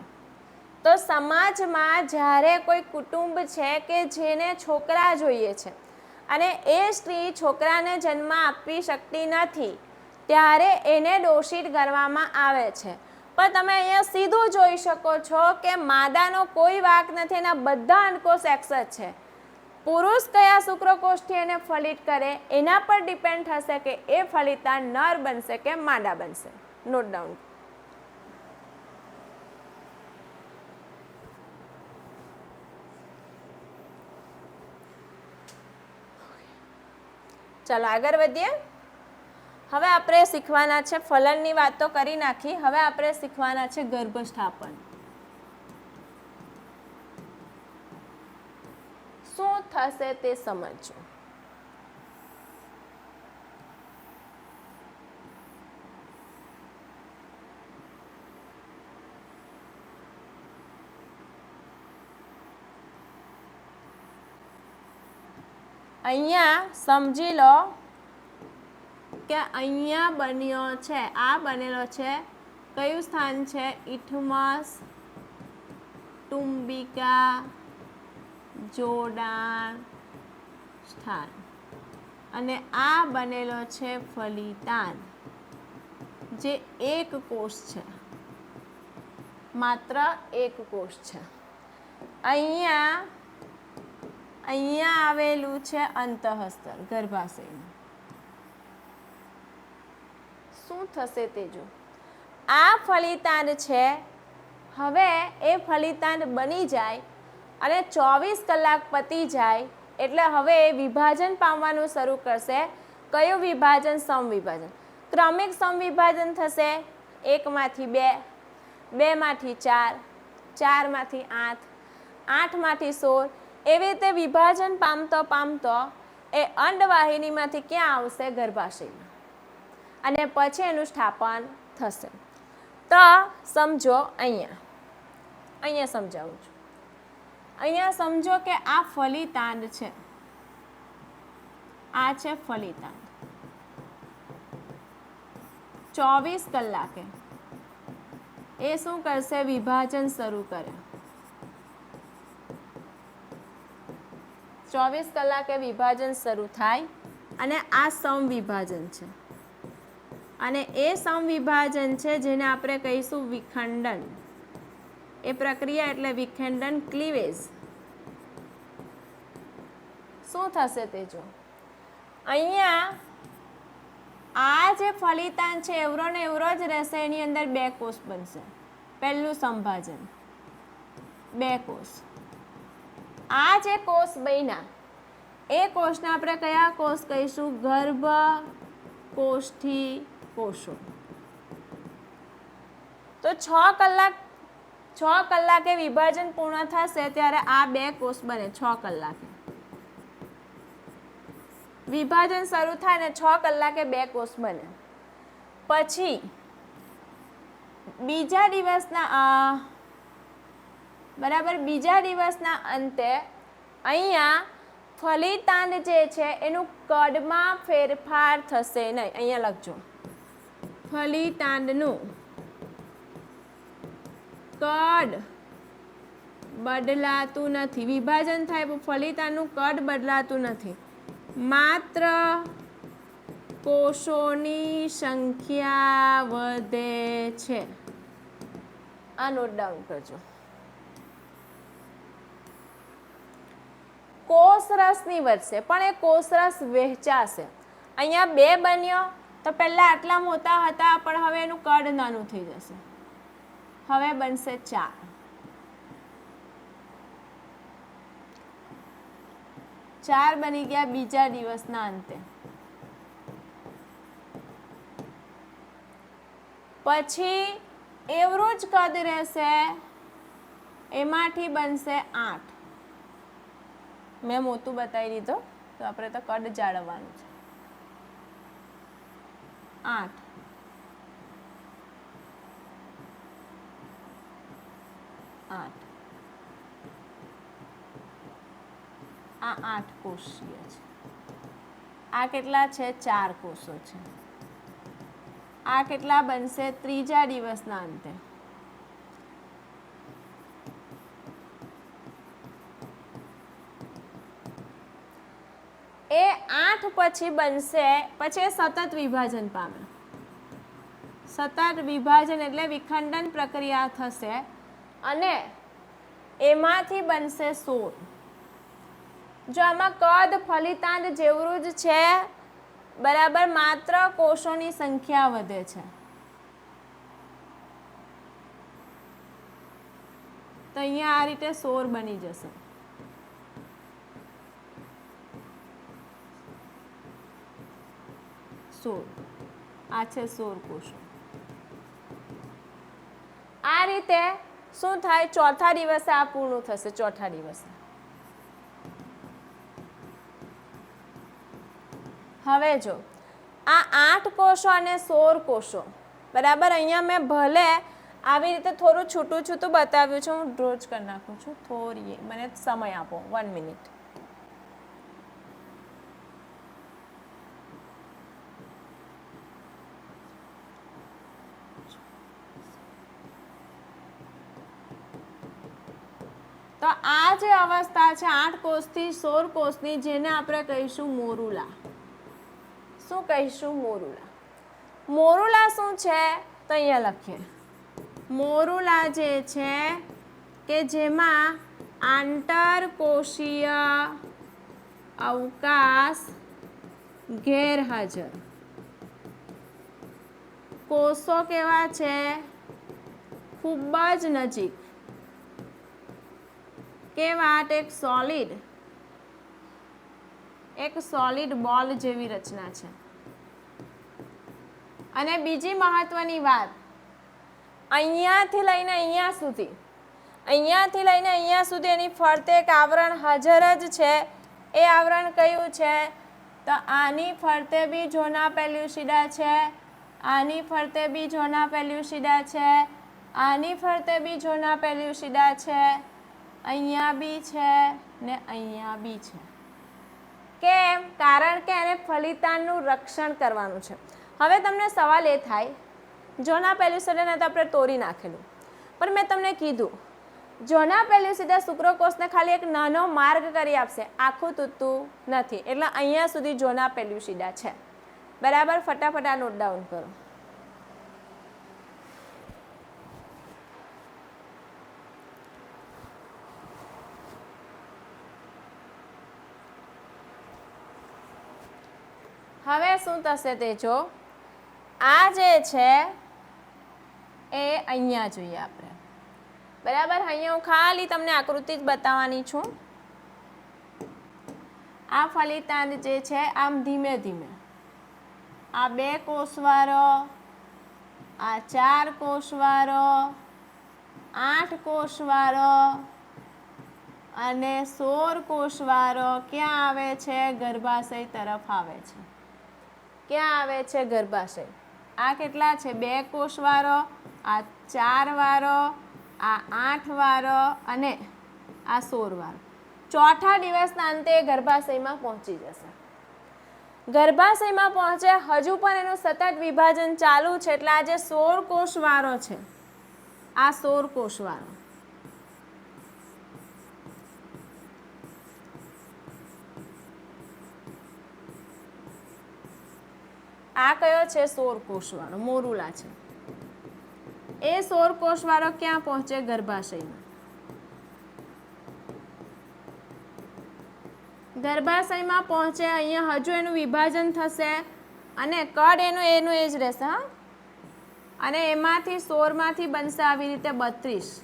તો સમાજમાં જ્યારે કોઈ કુટુંબ છે કે જેને છોકરા જોઈએ છે અને એ સ્ત્રી છોકરાને જન્મ આપી શકતી નથી ત્યારે એને દોષિત ગણવામાં આવે છે. પણ તમે અહીંયા સીધું જોઈ શકો છો કે માદાનો કોઈ વાંક નથી, એના બધા અંડકોષ X જ છે. પુરુષ કયા શુક્રકોષથી એને ફલિત કરે એના પર ડિપેન્ડ થશે કે એ ફલિતાંડ નર બનશે કે માદા બનશે. Note down. ચાલો આગળ વધીએ. હવે આપણે શીખવાના છે, ફલનની વાત તો કરી નાખી, હવે આપણે શીખવાના છે ગર્ભસ્થાપન. શું થશે તે સમજો. અહીંયા સમજી લો કે અહીંયા બન્યો છે, આ બનેલો છે, કયું સ્થાન છે? ઇથમસ, ટુંબિકા, જોડાણ સ્થાન. અને આ બનેલો છે ફલિતાંડ, જે એક કોષ છે, માત્ર એક કોષ છે. અહીંયા આવેલું છે અંતઃસ્તર, ગર્ભાશયનું. શું થશે તે જો. આ ફલિતાંડ છે. હવે એ ફલિતાંડ બની જાય અને 24 કલાક પતી જાય એટલે હવે એ વિભાજન પામવાનું શરૂ કરશે. કયું વિભાજન? સમવિભાજન. ક્રમિક સમવિભાજન થશે. 1 માંથી 2, 2 માંથી 4, 4 માંથી 8, 8 માંથી 16. એવી રીતે વિભાજન પામતો પામતો એ અંડવાહિનીમાંથી ક્યાં આવશે? ગર્ભાશયમાં. અને પછી એનું સ્થાપન થશે. તો સમજો, અહીંયા સમજાવું છું. અહીંયા સમજો કે આ ફલિતાંડ છે, આ છે ફલિતાંડ. 24 કલાકે એ શું કરશે? વિભાજન શરૂ કરે. 24 કલાકે વિભાજન શરૂ થાય અને આ સમવિભાજન છે. અને એ સમવિભાજન છે જેને આપણે કહીશું વિખંડન. એ પ્રક્રિયા એટલે વિખંડન, ક્લીવેજ. શું થશે તે જો. અહીંયા આ જે ફલિતાંડ છે એવરો ને એવરો જ રહેશે. એની અંદર 2 કોષ બનશે. પહેલું સંભાજન, 2 કોષ. આ જે કોષ બન્યા એ કોષને આપણે કયા કોષ કહીશું? ગર્ભ કોષથી કોષો. તો 6 કલાકે વિભાજન પૂર્ણ થશે ત્યારે આ 2 કોષ બને. 6 કલાકે વિભાજન શરૂ થાય ને 6 કલાકે 2 કોષ બને. પછી બીજા દિવસના અંતે અહીંયા ફલિતાંડ જે છે એનું કદમાં ફેરફાર થશે નહીં. અહીંયા લખજો, ફલિતાંડનું કદ બદલાતું નથી. વિભાજન થાય પણ ફલિતાંડનું કદ બદલાતું નથી. માત્ર કોષોની સંખ્યા વધે છે. આ નોટ ડાઉન કરજો. કોષરસની વધશે પણ એ કોષરસ વહેંચાશે. અહીંયા 2 બન્યો તો પહેલા આટલા મોટા હતા પણ હવે એનું કદ નાનું થઈ જશે. હવે બનશે 4. ચાર બની ગયા બીજા દિવસના અંતે. પછી એવરું જ કદ રહેશે, એમાંથી બનશે 8. મેં મોટું બતાવી દીધું તો આપણે તો કદ જાળવવાનું છે. 8. આ 8 કોષીય છે. આ કેટલા છે? 4 કોષો છે. આ કેટલા બનશે? ત્રીજા દિવસના અંતે. એ 8 પછી બનશે, પછી સતત વિભાજન પામે. સતત વિભાજન એટલે વિખંડન પ્રક્રિયા થશે અને એમાંથી બનશે 16. જો આમાં કદ ફલિતાંડ જેવડું જ છે બરાબર, માત્ર કોષોની સંખ્યા વધે છે. તો અહીંયા આ રીતે 16 બની જશે. આ છે 16 કોષો. આ રીતે શું થાય? ચોથા દિવસે આ પૂર્ણ થશે. ચોથા દિવસે હવે જો આ 8 કોષો અને 16 કોષો બરાબર. અહીંયા મેં ભલે આવી રીતે થોડું છૂટું છૂટું બતાવ્યું છે, હું ડ્રો જ કરી નાખું છું. થોડી મને સમય આપો, 1 મિનિટ. તો આ જે અવસ્થા છે 8 કોષથી 16 કોષની, જેને આપણે કહીશું મોરુલા. શું કહીશું? મોરુલા. મોરુલા શું છે તો અહીંયા લખીએ. મોરુલા જે છે કે જેમાં આંતરકોષીય અવકાશ ગેરહાજર. કોષો કેવા છે? ખૂબ જ નજીક. કેવા? એક સોલિડ બોલ જેવી રચના છે. અને બીજી મહત્વની વાત, અહીંયાથી લઈને અહીંયા સુધી એની ફરતે એક આવરણ હાજર જ છે. એ આવરણ કયું છે? તો આની ફરતે બી ઝોના પેલ્યુસિડા છે, આની ફરતે બી ઝોના પેલ્યુસિડા છે, આની ફરતે બી ઝોના પેલ્યુસિડા છે, અહીંયા બી છે ને અહીંયા બી છે. કેમ? કારણ કે એને ફલિતાંડનું રક્ષણ કરવાનું છે. હવે તમને સવાલ એ થાય, ઝોના પેલ્યુસિડાને તો આપણે તોડી નાખેલું, પણ મેં તમને કીધું ઝોના પેલ્યુસિડા શુક્રકોષને ખાલી એક નાનો માર્ગ કરી આપશે, આખું તૂટતું નથી. એટલે અહીંયા સુધી ઝોના પેલ્યુસિડા છે. બરાબર? ફટાફટ આ નોટ ડાઉન કરો. હવે શું થશે તે જો, આ જે છે એ અહીંયા જોઈએ આપણે. બરાબર? અહીંયા હું ખાલી તમને આકૃતિ જ બતાવવાની છું. આ ફલિતાંડ જે છે આમ ધીમે ધીમે આ 2 કોષવાળો, આ 4 કોષવાળો, 8 કોષવાળો અને 16 કોષવાળો ક્યાં આવે છે? ગર્ભાશય તરફ આવે છે. ક્યાં આવે છે? ગર્ભાશય. આ કેટલા છે? 2 કોષવાળો, આ 4 વાળો, આ 8 વાળો અને આ 16 વાળો. ચોથા દિવસના અંતે ગર્ભાશયમાં પહોંચી જશે. ગર્ભાશયમાં પહોંચે, હજુ પણ એનું સતત વિભાજન ચાલુ છે. એટલે આ જે 16 કોષવાળો છે, આ 16 કોષવાળો, આ કયો છે? 16 કોષવાળો મોરુલા છે. એ 16 કોષવાળો ક્યાં પહોંચે? ગર્ભાશયમાં. ગર્ભાશયમાં પહોંચે, અહીંયા હજુ એનું વિભાજન થશે અને કદ એનું એ જ રહેશે. હા, અને એમાંથી 16માંથી બનશે આવી રીતે 32.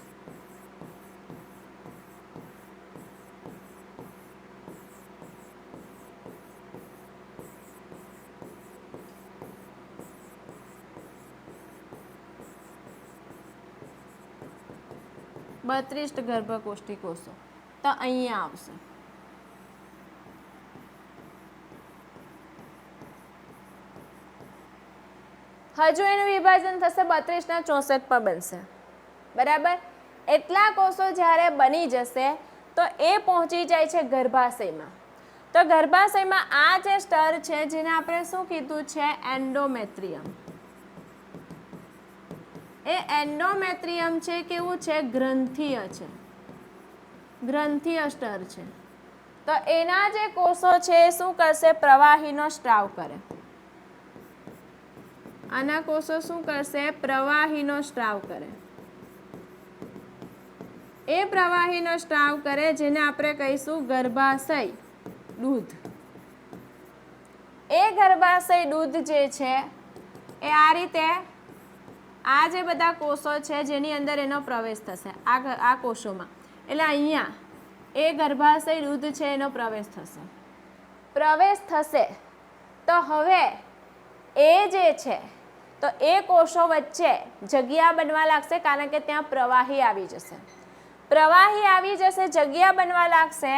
ગર્ભકોષ્ઠી કોષો તો અહીંયા આવશે. હજુ એનું વિભાજન થશે, 32 ના 64 પર બનશે. બરાબર? એટલા કોષો જ્યારે બની જશે તો એ પહોંચી જાય છે ગર્ભાશયમાં. તો ગર્ભાશયમાં આ જે સ્તર છે જેને આપણે શું કીધું છે? એન્ડોમેટ્રિયમ. એ એન્ડોમેટ્રિયમ છે કેવું છે? ગ્રંથીય છે. ગ્રંથીય સ્તર છે. તો એના જે કોષો છે એ શું કરશે? પ્રવાહીનો સ્ત્રાવ કરે. આના કોષો શું કરશે? પ્રવાહીનો સ્ત્રાવ કરે. એ પ્રવાહીનો સ્ત્રાવ કરે જેને આપણે કહીશું ગર્ભાશય દૂધ. એ ગર્ભાશય દૂધ જે છે એ આ રીતે આ જે બધા કોષો છે જેની અંદર એનો પ્રવેશ થશે આ કોષોમાં. એટલે અહીંયા એ ગર્ભાશય દૂધ છે એનો પ્રવેશ થશે. પ્રવેશ થશે તો હવે એ જે છે તો એ કોષો વચ્ચે જગ્યા બનવા લાગશે, કારણ કે ત્યાં પ્રવાહી આવી જશે. પ્રવાહી આવી જશે, જગ્યા બનવા લાગશે,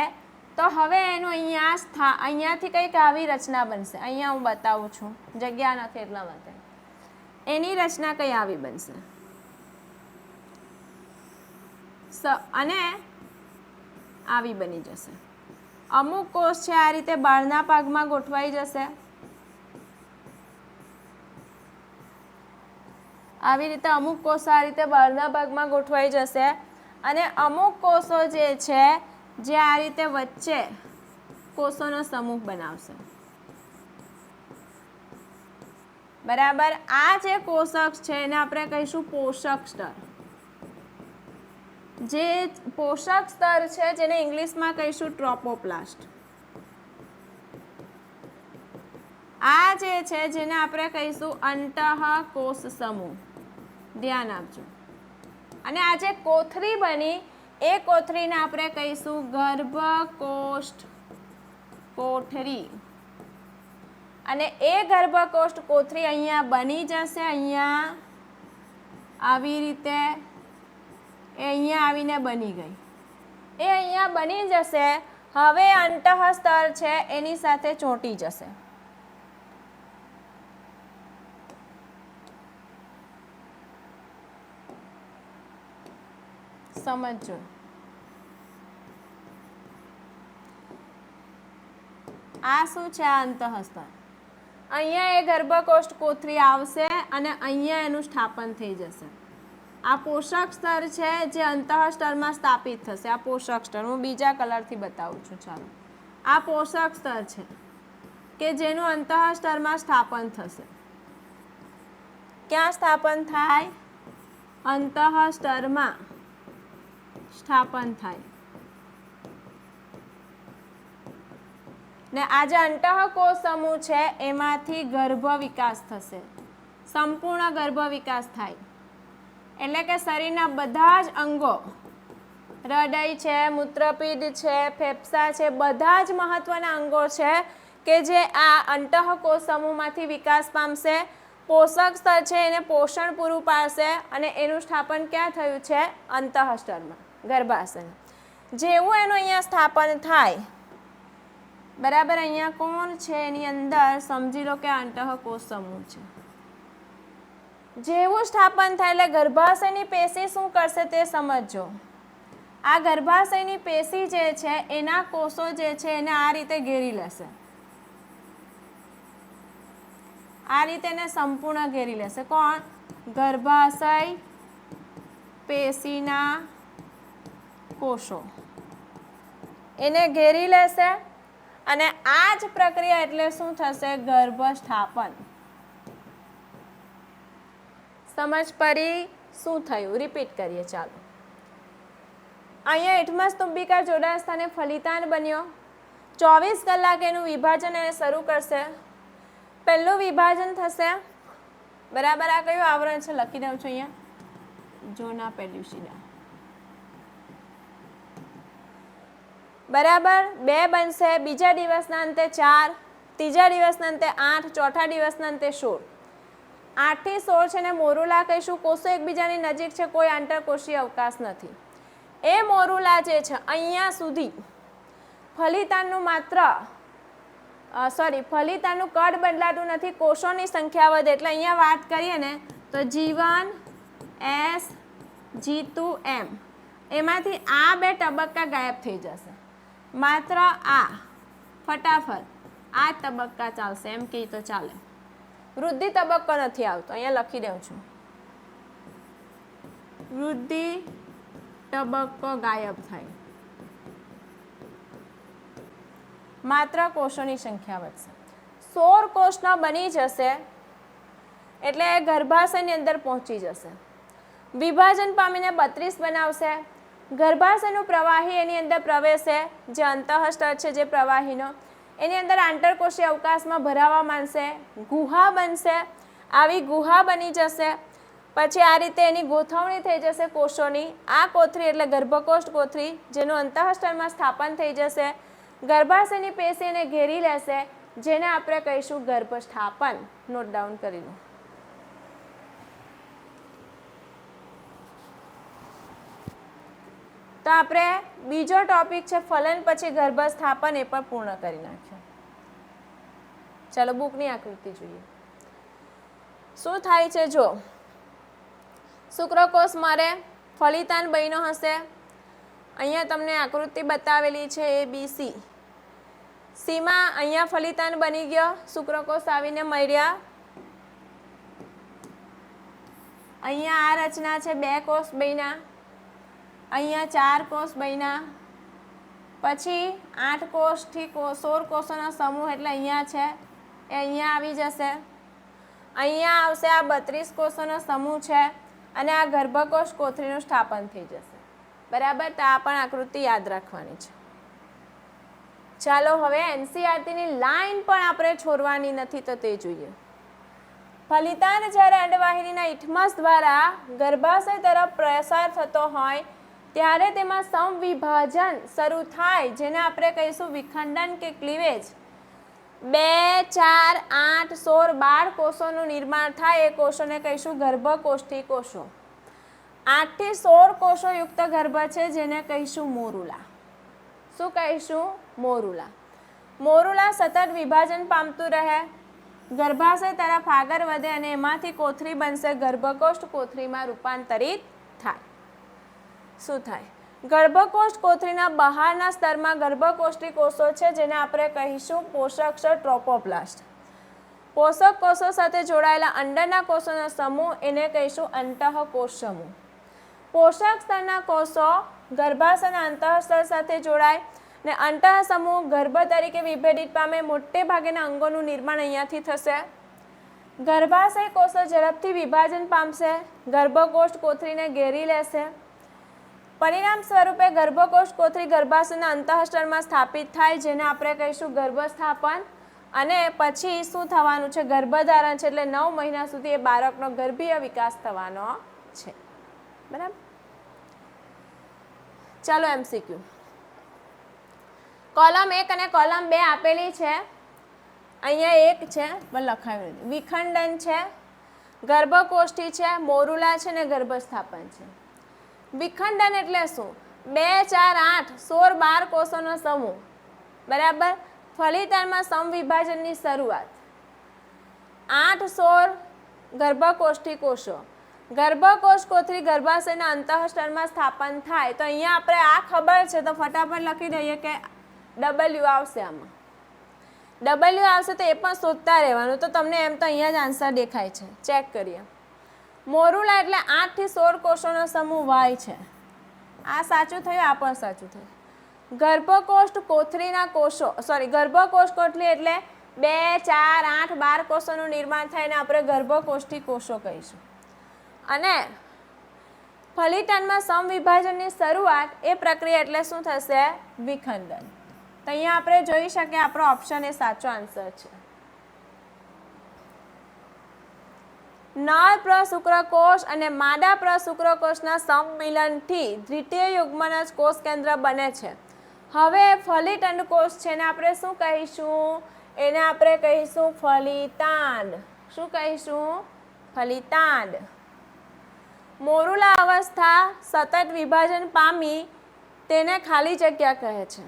તો હવે એનું અહીંયાથી કંઈક આવી રચના બનશે. અહીંયા હું બતાવું છું, જગ્યા નથી એટલા માટે. એની રચના કઈ આવી બનશે અને આવી બની જશે. અમુક કોષ છે આ રીતે બહારના ભાગમાં ગોઠવાઈ જશે. આવી રીતે અમુક કોષ આ રીતે બહારના ભાગમાં ગોઠવાઈ જશે અને અમુક કોષો જે છે જે આ રીતે વચ્ચે કોષોનો સમૂહ બનાવશે. બરાબર. આ જે કોષક છે એને આપણે કહીશું પોષક સ્તર. જે પોષક સ્તર છે જેને ઇંગ્લિશમાં કહીશું ટ્રોપોપ્લાસ્ટ. આ જે છે જેને આપણે કહીશું અંતઃકોષ સમૂહ. ધ્યાન આપજો. અને આ જે કોથળી બની એ કોથળીને આપણે કહીશું ગર્ભકોષ્ઠ કોઠરી. અને એ ગર્ભકોષ્ઠ કોથળી અહીંયા બની જશે. અહીંયા આવી રીતે એ અહીંયા આવીને બની ગઈ. એ અહીંયા બની જશે. હવે અંતઃ સ્તર છે એની સાથે ચોંટી જશે. સમજો. આ શું છે? આ અંતઃ સ્તર. અહીંયા એ ગર્ભકોષ્ઠ કોથળી આવશે અને અહીંયા એનું સ્થાપન થઈ જશે. આ પોષક સ્તર છે જે અંતઃ સ્તરમાં સ્થાપિત થશે. આ પોષક સ્તર હું બીજા કલરથી બતાવું છું. ચાલો, આ પોષક સ્તર છે કે જેનું અંતઃ સ્તરમાં સ્થાપન થશે. ક્યાં સ્થાપન થાય? અંતઃ સ્તરમાં સ્થાપન થાય. ને આ જે અંતઃકોષ સમૂહ છે એમાંથી ગર્ભ વિકાસ થશે. સંપૂર્ણ ગર્ભ વિકાસ થાય. એટલે કે શરીરના બધા જ અંગો, હૃદય છે, મૂત્રપિંડ છે, ફેફસા છે, બધા જ મહત્વના અંગો છે કે જે આ અંતઃકોષ સમૂહમાંથી વિકાસ પામશે. પોષક સ્તર છે એને પોષણ પૂરું પાડશે અને એનું સ્થાપન ક્યાં થયું છે? અંતઃ સ્તરમાં, ગર્ભાશય. જેવું એનું અહીંયા સ્થાપન થાય, બરાબર, અહીંયા કોણ છે એની અંદર સમજી લો કે અંતઃકોષ સમૂહ છે. જેવું સ્થાપન થાય એટલે ગર્ભાશયની પેશી શું કરશે તે સમજો. આ ગર્ભાશયની પેશી જે છે એના કોષો જે છે એને આ રીતે ઘેરી લેશે. આ રીતે એને સંપૂર્ણ ઘેરી લેશે. કોણ? ગર્ભાશય પેશીના કોષો એને ઘેરી લેશે. અને આ જ પ્રક્રિયા એટલે શું થશે? ગર્ભસ્થાપન. સમજ પડી? શું થયું? રિપીટ કરીએ. ચાલો, અહીંયા એઠમા સ્તંભિકા જોડાણ સ્થાને ફલિતાંડ બન્યો. 24 કલાક એનું વિભાજન એને શરૂ કરશે. પહેલું વિભાજન થશે. બરાબર. આ કયું આવરણ છે? લખી દઉં છું અહીંયા. જોના પેલ્યુસિડા. બરાબર. 2 બનશે. બીજા દિવસના અંતે 4, ત્રીજા દિવસના અંતે 8, ચોથા દિવસના અંતે 16. 8 થી 16 છે ને મોરુલા કહીશું. કોષો એકબીજાની નજીક છે, કોઈ આંતરકોષીય અવકાશ નથી. એ મોરુલા જે છે અહીંયા સુધી ફલિતાંડનું ફલિતાંડનું કદ બદલાતું નથી, કોષોની સંખ્યા વધે. એટલે અહીંયા વાત કરીએ ને તો G1, S, G2, M એમાંથી આ 2 તબક્કા ગાયબ થઈ જશે. માત્ર આ ફટાફટ આ તબક્કા ચાલશે. એમ કહી તો ચાલે. વૃદ્ધિ તબક્કો નથી આવતો. અહીંયા લખી દઉં છું. વૃદ્ધિ તબક્કો ગાયબ થાય. માત્ર કોષોની સંખ્યા વધશે. 16 કોષનો બની જશે એટલે ગર્ભાશયની અંદર પહોંચી જશે. વિભાજન પામીને 32 બનાવશે. ગર્ભાશયનું પ્રવાહી એની અંદર પ્રવેશે, જે અંતઃ સ્તર છે જે પ્રવાહીનો, એની અંદર આંતરકોષીય અવકાશમાં ભરાવા માંડશે. ગુહા બનશે. આવી ગુહા બની જશે. પછી આ રીતે એની ગોઠવણી થઈ જશે કોષોની. આ કોથળી એટલે ગર્ભકોષ્ઠ કોથળી, જેનું અંતઃ સ્તરમાં સ્થાપન થઈ જશે. ગર્ભાશયની પેશી એને ઘેરી લેશે, જેને આપણે કહીશું ગર્ભસ્થાપન. નોટ ડાઉન કરી લો. તો આપણે બીજો ટોપિક છે ફલન પછી ગર્ભસ્થાપન, એ પણ પૂર્ણ કરી નાખ્યો. ચાલો બુકની આકૃતિ જોઈએ. શું થાય છે જો શુક્રકોષ મરે, ફલિતાંડ બન્યો હશે. અહીંયા તમને આકૃતિ બતાવેલી છે ABC. સીમાં અહીંયા ફલિતાંડ બની ગયો, શુક્રકોષ આવીને મર્યા. અહીંયા આ રચના છે, 2 કોષ બન્યા. અહીંયા 4 કોષ બન્યા, પછી 8 કોષથી 16 કોષોનો સમૂહ એટલે અહીંયા છે એ અહીંયા આવી જશે, અહીંયા આવશે આ 32 કોષોનો સમૂહ છે અને આ ગર્ભકોષ કોથળીનું સ્થાપન થઈ જશે. બરાબર, તો આ પણ આકૃતિ યાદ રાખવાની છે. ચાલો હવે એનસીઈઆરટીની લાઈન પણ આપણે છોડવાની નથી, તો તે જોઈએ. ફલિતાંડ જ્યારે અંડવાહિનીના ઇથમસ દ્વારા ગર્ભાશય તરફ પ્રસાર થતો હોય ત્યારે તેમાં સમવિભાજન શરૂ થાય, જેને આપણે કહીશું વિખંડન કે ક્લીવેજ. 2, 4, 8, 16, 12 કોષોનું નિર્માણ થાય એ કોષોને કહીશું ગર્ભકોષ્ઠી કોષો. 8 થી 16 કોષો યુક્ત ગર્ભ છે જેને કહીશું મોરુલા. શું કહીશું? મોરુલા. મોરુલા સતત વિભાજન પામતું રહે, ગર્ભાશય તરફ આગળ વધે અને એમાંથી કોથળી બનશે, ગર્ભકોષ્ઠ કોથળીમાં રૂપાંતરિત થાય. શું થાય? ગર્ભકોષ્ઠ કોથળીના બહારના સ્તરમાં ગર્ભકોષ્ઠી કોષો છે જેને આપણે કહીશું પોષક ટ્રોપોપ્લાસ્ટ. પોષક કોષો સાથે જોડાયેલા અંડરના કોષોનો સમૂહ એને કહીશું અંતઃકોષ સમૂહ. પોષક સ્તરના કોષો ગર્ભાશયના અંતઃસ્તર સાથે જોડાય ને અંતઃ સમૂહ ગર્ભ તરીકે વિભેદિત પામે. મોટે ભાગેના અંગોનું નિર્માણ અહીંયાથી થશે. ગર્ભાશય કોષો ઝડપથી વિભાજન પામશે, ગર્ભકોષ્ઠ કોથળીને ઘેરી લેશે. પરિણામ સ્વરૂપે ગર્ભકોષ્ઠ કોથળી ગર્ભાશયના અંતઃસ્તરમાં સ્થાપિત થાય, જેને આપણે કહીશું ગર્ભસ્થાપન. અને પછી શું થવાનું છે? ગર્ભધારણ છે, એટલે 9 મહિના સુધી એ બાળકનો ગર્ભીય વિકાસ થવાનો છે. બરાબર, ચાલો એમસીક્યુ. કોલમ 1 અને કોલમ 2 આપેલી છે. અહીંયા 1 છે પણ લખાયું નથી. વિખંડન છે, ગર્ભકોષ્ઠી છે, મોરુલા છે ને ગર્ભસ્થાપન છે. વિખંડન એટલે શું? 2, 4, 8, 16, 12 કોષોનો સમૂહ. બરાબર, ફલિતાંડમાં સમવિભાજનની શરૂઆત. 8, 16 ગર્ભકોષ્ઠી કોષો, ગર્ભકોષ કોથળી ગર્ભાશયના અંતઃસ્તરમાં સ્થાપન થાય. તો અહીંયા આપણે આ ખબર છે તો ફટાફટ લખી દઈએ કે W આવશે. આમાં W આવશે તો એ પણ શોધતા રહેવાનું. તો તમને એમ તો અહીંયા જ આન્સર દેખાય છે, ચેક કરીએ. મોરુલા એટલે 8 થી 16 કોષોનો સમૂહ Y છે. આ સાચું થયું, આ પણ સાચું થયું. ગર્ભકોષ્ઠ કોથળીના કોષો, ગર્ભકોષ કોથળી એટલે 2, 4, 8, 12 કોષોનું નિર્માણ થાય ને આપણે ગર્ભકોષ્ઠી કોષો કહીશું. અને ફલિતાંડમાં સમવિભાજનની શરૂઆત એ પ્રક્રિયા એટલે શું થશે? વિખંડન. તો અહીંયા આપણે જોઈ શકીએ આપણો ઓપ્શન એ સાચો આન્સર છે. નર પ્રશુક્રકોષ અને માદા પ્રશુક્રકોષના સંમિલનથી દ્વિતીય યુગ્મનજ કોષ કેન્દ્ર બને છે. હવે ફલિતાંડ કોષ છે ને આપણે શું કહીશું? એને આપણે કહીશું ફલિતાંડ. શું કહીશું? ફલિતાંડ. મોરુલા અવસ્થા સતત વિભાજન પામી તેને ખાલી જગ્યા કહે છે.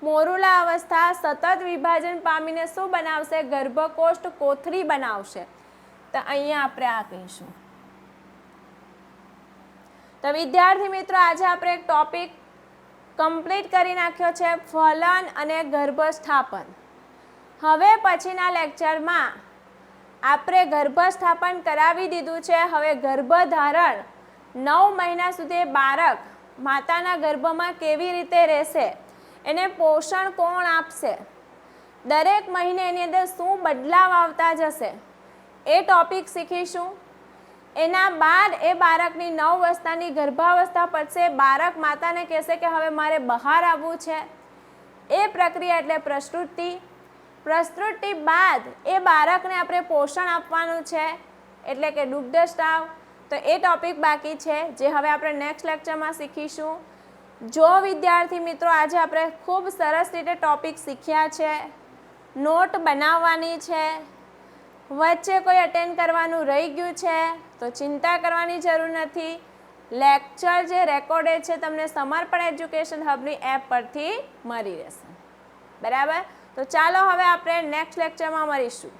મોરુલા અવસ્થા સતત વિભાજન પામીને શું બનાવશે? ગર્ભકોષ્ઠ કોથળી બનાવશે. તો અહીંયા આપણે આ કહીશું. તો વિદ્યાર્થી મિત્રો, આજે આપણે એક ટોપિક કમ્પ્લીટ કરી નાખ્યો છે, ફલન અને ગર્ભસ્થાપન. હવે પછીના લેક્ચરમાં આપણે ગર્ભસ્થાપન કરાવી દીધું છે. હવે ગર્ભધારણ 9 મહિના સુધી બાળક માતાના ગર્ભમાં કેવી રીતે રહેશે, એને પોષણ કોણ આપશે, દરેક મહિને એની અંદર શું બદલાવ આવતા જશે એ ટોપિક શીખીશું. એના બાદ એ બાળકની 9 વર્ષની ગર્ભાવસ્થા પડશે, બાળક માતાને કહેશે કે હવે મારે બહાર આવવું છે. એ પ્રક્રિયા એટલે પ્રસૃતિ. પ્રસૃતિ બાદ એ બાળકને આપણે પોષણ આપવાનું છે એટલે કે દુગ્ધસ્રાવ. તો એ ટોપિક બાકી છે જે હવે આપણે નેક્સ્ટ લેક્ચરમાં શીખીશું. જો વિદ્યાર્થી મિત્રો આજે આપણે ખૂબ સરસ રીતે ટોપિક શીખ્યા છે, નોટ બનાવવાની છે, વચ્ચે કોઈ અટેન્ડ કરવાનું રહી ગયું છે તો ચિંતા કરવાની જરૂર નથી. લેક્ચર જે રેકોર્ડેડ છે તમને સમર્પણ એજ્યુકેશન હબની એપ પરથી મળી રહેશે. બરાબર, તો ચાલો હવે આપણે નેક્સ્ટ લેક્ચરમાં મળીશું.